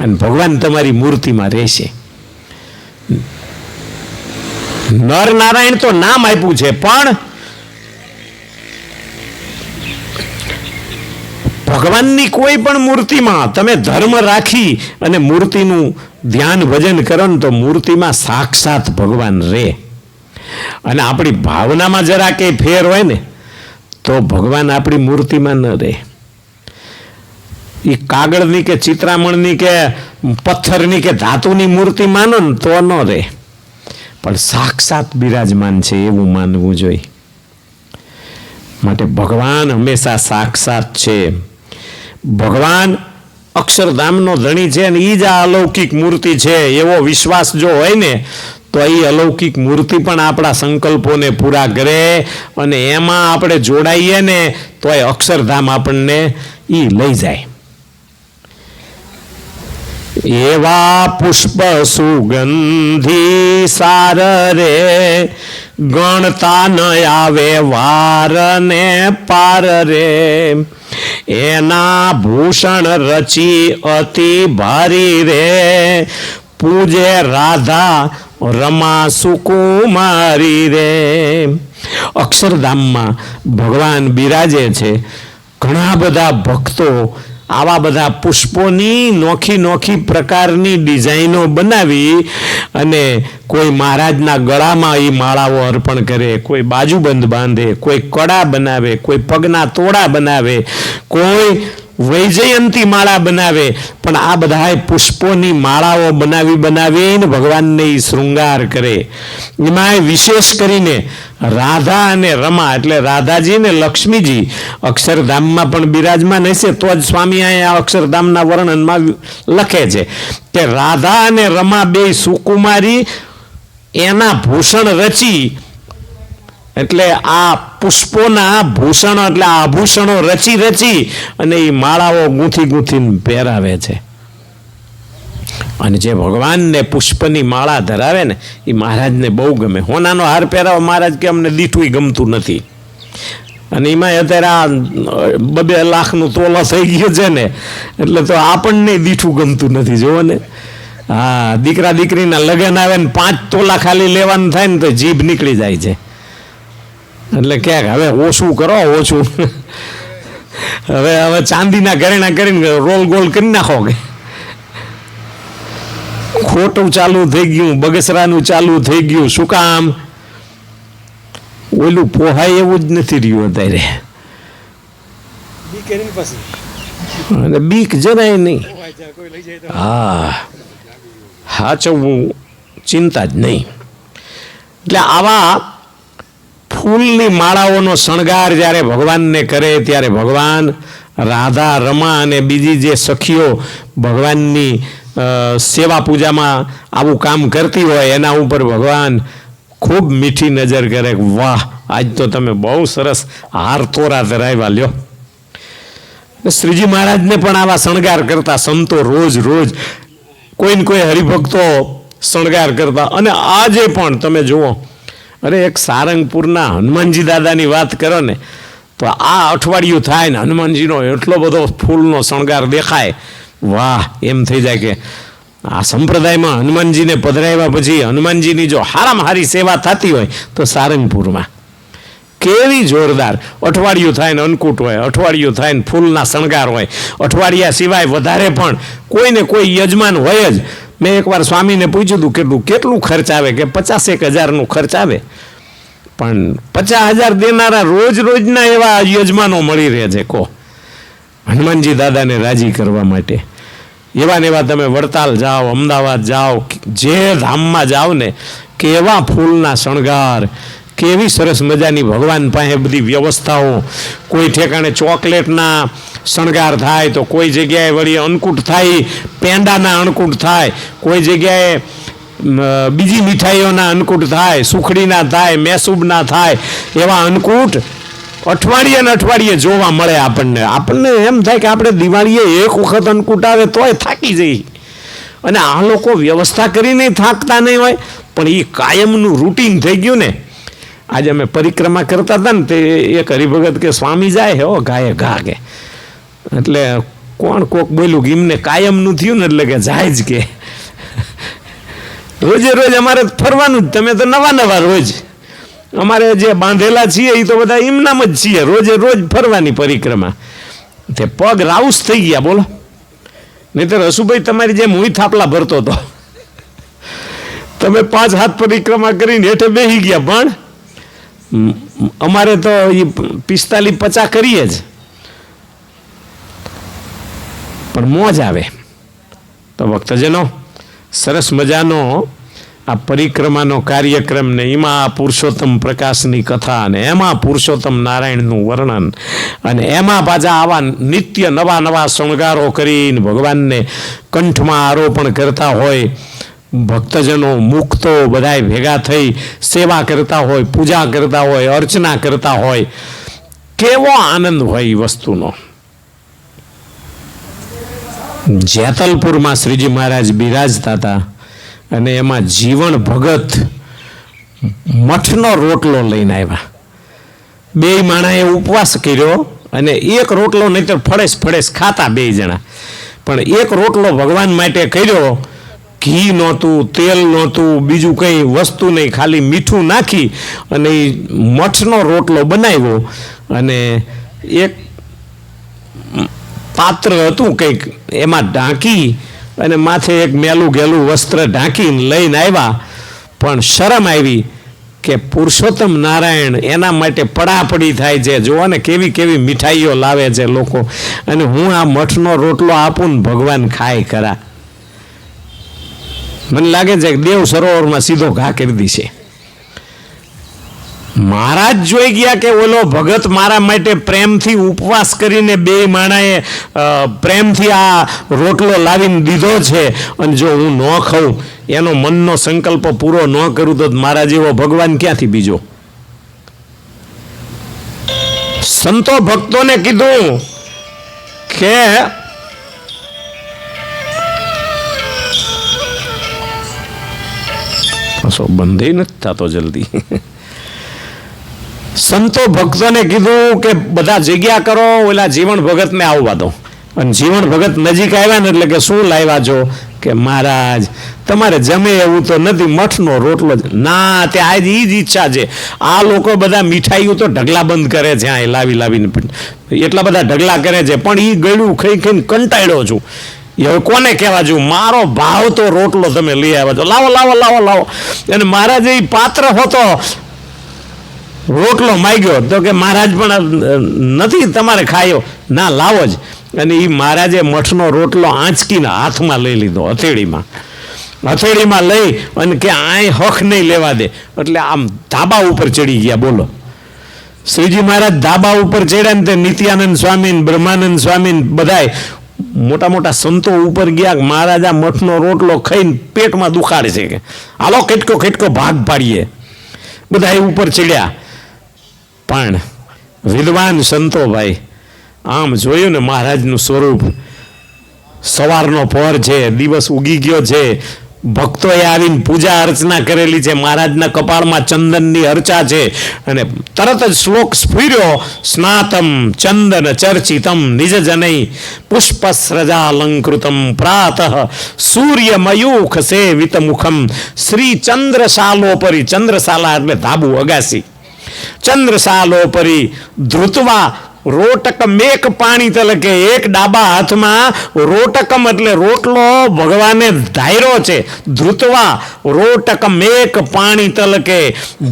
અને ભગવાન તમારી મૂર્તિમાં રહેશે. નરનારાયણ તો નામ આપ્યું છે, પણ ભગવાનની કોઈ પણ મૂર્તિમાં તમે ધર્મ રાખી અને મૂર્તિનું ધ્યાન ભજન કરો ને તો મૂર્તિમાં સાક્ષાત ભગવાન રહે. અને આપણી ભાવનામાં જરા કંઈ ફેર હોય ને તો ભગવાન આપણી મૂર્તિમાં ન રહે. એ કાગળની કે ચિત્રામણની કે પથ્થરની કે ધાતુની મૂર્તિ માનો ને તો ન રહે, પણ સાક્ષાત બિરાજમાન છે એવું માનવું જોઈએ. માટે ભગવાન હંમેશા સાક્ષાત છે. ભગવાન અક્ષરધામનો ધણી છે અને એ જ આ અલૌકિક મૂર્તિ છે એવો વિશ્વાસ જો હોય ને તો એ અલૌકિક મૂર્તિ પણ આપણા સંકલ્પોને પૂરા કરે અને એમાં આપણે જોડાઈએ ને તો એ અક્ષરધામ આપણને એ લઈ જાય. એવા પુષ્પ સુગંધી સાર રે, ગણતા ન આવે વાર ને પાર રે, એના ભૂષણ રચી અતિ ભારી રે, પૂજે રાધા રમા સુકુમારી રે. અક્ષરધામમાં ભગવાન બિરાજે છે. ઘણા બધા ભક્તો આવા બધા પુષ્પોની નોખી નોખી પ્રકારની ડિઝાઇનો બનાવી અને કોઈ મહારાજના ગળામાં એ માળાઓ અર્પણ કરે, કોઈ બાજુબંધ બાંધે, કોઈ કડા બનાવે, કોઈ પગના તોડા બનાવે, કોઈ વૈજયંતી માળા બનાવે. પણ આ બધા પુષ્પોની માળાઓ બનાવીને ભગવાનને શૃંગાર કરે. એમાં વિશેષ કરીને રાધા અને રમા એટલે રાધાજી ને લક્ષ્મીજી અક્ષરધામમાં પણ બિરાજમાન હશે તો જ સ્વામી આ અક્ષરધામના વર્ણનમાં લખે છે કે રાધા અને રમા બે સુકુમારી એના ભૂષણ રચી, એટલે આ પુષ્પોના ભૂષણો એટલે આભૂષણો રચી અને એ માળાઓ ગૂંથીને પહેરાવે છે. અને જે ભગવાનને પુષ્પની માળા ધરાવે ને એ મહારાજને બહુ ગમે. હોનાનો હાર પહેરાવો મહારાજ કે અમને દીઠું ગમતું નથી. અને એમાં અત્યારે આ 2 લાખનું તોલા થઈ ગયું છે ને, એટલે તો આપણને દીઠું ગમતું નથી. જોવો ને, હા, દીકરા દીકરીના લગ્ન આવે ને 5 તોલા ખાલી લેવાનું થાય ને તો જીભ નીકળી જાય છે. એટલે ક્યાંક હવે ઓછું કરો, ઓછું. હવે ચાંદીના ઘરેણા કરીને રોલ ગોલ કરી નાખો કે ખોટું ચાલુ થઈ ગયું, બગસરાનું ચાલુ થઈ ગયું. શું કામ? ઓલું પોહાય એવું જ નથી રહ્યું અત્યારે. અને બીક જરાય નહીં. હા, હાચવવું ચિંતા જ નહીં. એટલે આવા ફૂલની માળાઓનો શણગાર જ્યારે ભગવાનને કરે ત્યારે ભગવાન, રાધા, રમા અને બીજી જે સખીઓ ભગવાનની સેવા પૂજામાં આવું કામ કરતી હોય એના ઉપર ભગવાન ખૂબ મીઠી નજર કરે. વાહ, આજ તો તમે બહુ સરસ હાર તોરા ધરાવ્યા લ્યો. શ્રીજી મહારાજને પણ આવા શણગાર કરતા સંતો રોજ રોજ કોઈને કોઈ હરિભક્તો શણગાર કરતા. અને આજે પણ તમે જુઓ, અરે એક સારંગપુરના હનુમાનજી દાદાની વાત કરો ને તો આ અઠવાડિયું થાય ને હનુમાનજીનો એટલો બધો ફૂલનો શણગાર દેખાય. વાહ, એમ થઈ જાય કે આ સંપ્રદાયમાં હનુમાનજીને પધરાવ્યા પછી હનુમાનજીની જો હારામાં હારી સેવા થતી હોય તો સારંગપુરમાં કેવી જોરદાર. અઠવાડિયું થાય ને અન્નકૂટ હોય, અઠવાડિયું થાય ને ફૂલના શણગાર હોય, અઠવાડિયા સિવાય વધારે પણ કોઈને કોઈ યજમાન હોય જ. મેં એકવાર સ્વામીને પૂછ્યું હતું કેટલું ખર્ચ આવે, કે 50,000 ખર્ચ આવે. પણ 50,000 દેનારા રોજ રોજના એવા યજમાનો મળી રહે છે. કહો, હનુમાનજી દાદાને રાજી કરવા માટે એવા ને એવા તમે વડતાલ જાઓ, અમદાવાદ જાઓ, જે ધામમાં જાઓ ને, કેવા ફૂલના શણગાર, કેવી સરસ મજાની ભગવાન પાસે બધી વ્યવસ્થાઓ. કોઈ ઠેકાણે ચોકલેટના શણગાર થાય તો કોઈ જગ્યાએ વળી અન્નકૂટ થાય, પેંડાના અન્નકૂટ થાય, કોઈ જગ્યાએ બીજી મીઠાઈઓના અન્નકૂટ થાય, સુખડીના થાય, મેસૂબના થાય. એવા અન્નકૂટ અઠવાડિયે ને અઠવાડિયે જોવા મળે આપણને એમ થાય કે આપણે દિવાળીએ એક વખત અન્નકૂટ આવે તોય થાકી જઈએ. અને આ લોકો વ્યવસ્થા કરીને થાકતા નહીં હોય, પણ એ કાયમનું રૂટીન થઈ ગયું ને. આજે અમે પરિક્રમા કરતા હતા ને તે એક હરિભગત કે સ્વામી જાય હે ગાયે ઘા કે, એટલે કોક બોલ્યું કે એમને કાયમનું થયું ને એટલે કે જાય જ કે રોજે રોજ અમારે ફરવાનું જ, તમે તો નવા રોજ. અમારે જે બાંધેલા છીએ એ તો બધા એમનામ જ છીએ, રોજે રોજ ફરવાની પરિક્રમા. તે પગ રાઉસ થઈ ગયા બોલો. નહીં તો રસુભાઈ તમારી જેમ હું થાપલા ભરતો હતો. તમે 5 હાથ પરિક્રમા કરીને હેઠે બેસી ગયા, પણ અમારે તો એ 45-50 કરીએ જ, પણ મોજ આવે. તો ભક્તજનો, સરસ મજાનો આ પરિક્રમાનો કાર્યક્રમ ને એમાં પુરુષોત્તમ પ્રકાશની કથા ને એમાં પુરુષોત્તમ નારાયણનું વર્ણન અને એમાં પાછા આવા નિત્ય નવા શણગારો કરીને ભગવાનને કંઠમાં આરોપણ કરતા હોય ભક્તજનો, મુક્તો બધાય ભેગા થઈ સેવા કરતા હોય, પૂજા કરતા હોય, અર્ચના કરતા હોય. કેવો આનંદ હોય એ વસ્તુનો. જેતલપુરમાં શ્રીજી મહારાજ બિરાજતા હતા અને એમાં જીવણ ભગત મઠનો રોટલો લઈને આવ્યા. 2 માણાએ ઉપવાસ કર્યો અને એક રોટલો નહીં તો ફળેસ ખાતા 2 જણા, પણ એક રોટલો ભગવાન માટે કર્યો. ઘી નહોતું, તેલ નહોતું, બીજું કંઈ વસ્તુ નહીં, ખાલી મીઠું નાખી અને મઠનો રોટલો બનાવ્યો. અને એક પાત્ર હતું કંઈક, એમાં ઢાંકી અને માથે એક મેલું ગેલું વસ્ત્ર ઢાંકીને લઈને આવ્યા. પણ શરમ આવી કે પુરુષોત્તમ નારાયણ એના માટે પડાપડી થાય છે. જોવો ને કેવી કેવી મીઠાઈઓ લાવે છે લોકો, અને હું આ મઠનો રોટલો આપું ને ભગવાન ખાય ખરા. મને લાગે છે કે દેવ સરોવરમાં સીધો ઘા કરી દીશે. મહારાજ જોઈ ગયા કે ઓલો ભગત મારા માટે પ્રેમથી ઉપવાસ કરીને 2 માણાએ પ્રેમથી આ રોટલો લાવીને દીધો છે, અને જો હું ન ખાઉં, એનો મનનો સંકલ્પ પૂરો ન કરું તો મારા જેવો ભગવાન ક્યાંથી બીજો. સંતો ભક્તોને કીધું કે બંધ નથી થતો જલ્દી. સંતો ભક્તોને કીધું કે બધા જગ્યા કરો, ઓલા જીવન ભગતને આવવા દો. અને જીવન ભગત નજીક આવ્યા ને એટલે કે શું લાવ્યા છો? કે મહારાજ તમારે જમે એવું તો નથી, મઠનો રોટલો જ. ના, તે આજ એ જ ઈચ્છા છે. આ લોકો બધા મીઠાઈઓ તો ઢગલા બંધ કરે છે, આ લાવીને એટલા બધા ઢગલા કરે છે, પણ એ ગળ્યું ખાઈ ખાઈને કંટાળ્યો છું. હવે કોને કહેવા છું? મારો ભાવ તો રોટલો તમે લઈ આવ્યા છો, લાવો લાવો લાવો લાવો. અને મહારાજ એ પાત્ર હોતો રોટલો માગ્યો તો કે મહારાજ પણ નથી તમારે ખાયો, ના લાવો જ. અને એ મહારાજે મઠનો રોટલો આંચકીને હાથમાં લઈ લીધો, હથેળીમાં લઈ અને કે આય હખ નહીં લેવા દે. એટલે આમ ધાબા ઉપર ચડી ગયા. બોલો, શ્રીજી મહારાજ ધાબા ઉપર ચડ્યા ને તે નિત્યાનંદ સ્વામી, બ્રહ્માનંદ સ્વામી બધાય મોટા મોટા સંતો ઉપર ગયા. મહારાજ આ મઠનો રોટલો ખાઈને પેટમાં દુખાડે છે કે હાલો કેટકો કેટકો ભાગ પાડીએ. બધા ઉપર ચડ્યા. પણ વિદ્વાન સંતો ભાઈ આમ જોયું ને મહારાજનું સ્વરૂપ. સવારનો પહોર છે, દિવસ ઉગી ગયો છે, ભક્તોએ આવીને પૂજા અર્ચના કરેલી છે, મહારાજના કપાળમાં ચંદનની અર્ચા છે. અને તરત જ શ્લોક સ્ફુર્યો, સ્નાતમ ચંદન ચર્ચિતમ નિજ જનૈ પુષ્પસ્રજાલંકૃતમ પ્રાતઃ સૂર્યમયુખ સેવિત મુખમ શ્રી ચંદ્રશાલોપરી. ચંદ્રશાલા એટલે ધાબુ, અગાસી. ચંદ્રશાલોપરી ધ્રુતવા રોટક મેક પાણી તલકે. એક ડાબા હાથમાં રોટકમ એટલે રોટલો ભગવાને ધાર્યો છે. ધ્રુતવા રોટક મેક પાણી તલકે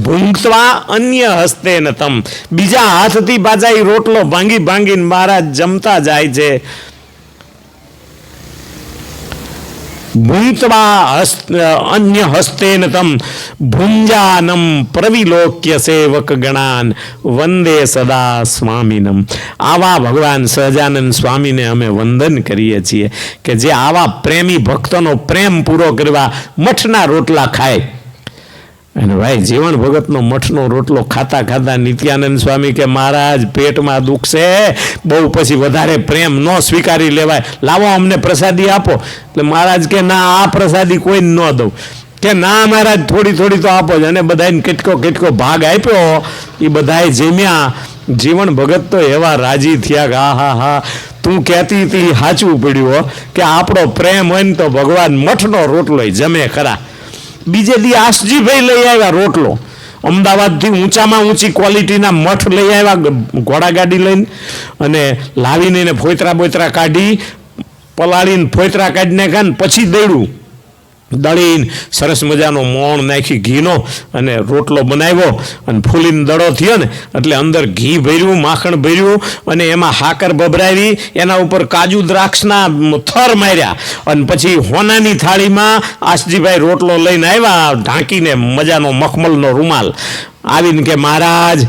ભૂંગવા અન્ય હસ્તે ન તમ. બીજા હાથથી પાછા એ રોટલો ભાંગી ભાંગીને મહારાજ જમતા જાય છે. ભૂંગવા અન્ય હસ્તેન તમ ભુંજાનમ પ્રવિલોક્ય સેવક ગણાન વંદે સદા સ્વામીનમ. આવા ભગવાન સહજાનંદ સ્વામીને અમે વંદન કરીએ છીએ કે જે આવા પ્રેમી ભક્તોનો પ્રેમ પૂરો કરવા મઠના રોટલા ખાય. અને ભાઈ જીવન ભગતનો મઠનો રોટલો ખાતા ખાતા નિત્યાનંદ સ્વામી કે મહારાજ પેટમાં દુખશે બહુ, પછી વધારે પ્રેમ ન સ્વીકારી લેવાય, લાવો અમને પ્રસાદી આપો. એટલે મહારાજ કે ના, આ પ્રસાદી કોઈ ન દઉં. કે ના મહારાજ થોડી થોડી તો આપો જ. અને બધાને કેટલો કેટલો ભાગ આપ્યો. એ બધાએ જેમ્યા. જીવન ભગત તો એવા રાજી થયા કે હા હા હા, તું કહેતી હતી સાચું પડ્યું કે આપણો પ્રેમ હોય ને તો ભગવાન મઠનો રોટલો જમે ખરા. બીજે દી આસજીભાઈ લઈ આવ્યા રોટલો. અમદાવાદથી ઊંચામાં ઊંચી ક્વોલિટીના મઠ લઈ આવ્યા ઘોડાગાડી લઈને. અને લાવીને એને ફોતરા બોતરા કાઢી, પલાળીને ફોતરા કાઢી નાખ્યા ને પછી દળીને સરસ મજાનો મોણ નાખી ઘીનો અને રોટલો બનાવ્યો. અને ફૂલીને દડો થયો ને એટલે અંદર ઘી ભર્યું, માખણ ભર્યું અને એમાં હાકર ભભરાવી, એના ઉપર કાજુ દ્રાક્ષના થર માર્યા. અને પછી હોનાની થાળીમાં આસજીભાઈ રોટલો લઈને આવ્યા, ઢાંકીને મજાનો મખમલનો રૂમાલ. આવીને કે મહારાજ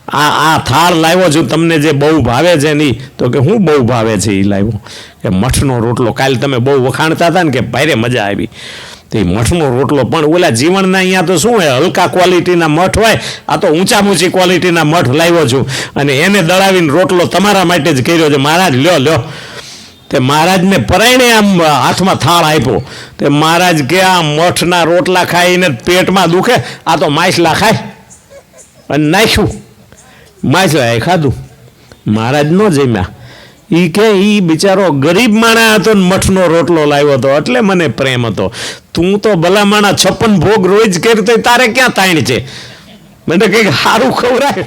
આ થાળ લાવ્યો છું તમને જે બહુ ભાવે છે નહીં. તો કે હું બહુ ભાવે છે એ લાવ્યો કે મઠનો રોટલો. કાલે તમે બહુ વખાણતા હતા ને કે ભારે મજા આવી. તો એ મઠનો રોટલો પણ ઓલા જીવનના અહીંયા તો શું હોય, હલકા ક્વોલિટીના મઠ હોય. આ તો ઊંચા ઊંચી ક્વોલિટીના મઠ લાવ્યો છું અને એને દળાવીને રોટલો તમારા માટે જ કર્યો છે. મહારાજ લ્યો. તે મહારાજને પરાયણે આમ હાથમાં થાળ આપ્યો. તે મહારાજ કે આ મઠના રોટલા ખાઈને પેટમાં દુખે, આ તો માછલા ખાય. અને નાખ્યું, માછલાએ ખાધું. મહારાજ ન જમ્યા. એ કે એ બિચારો ગરીબ માણા હતો ને મઠનો રોટલો લાવ્યો હતો એટલે મને પ્રેમ હતો. તું તો ભલા માણા 56 ભોગ રોજ કરતો, તારે ક્યાં તાણ છે? મને કંઈક સારું ખવડાય.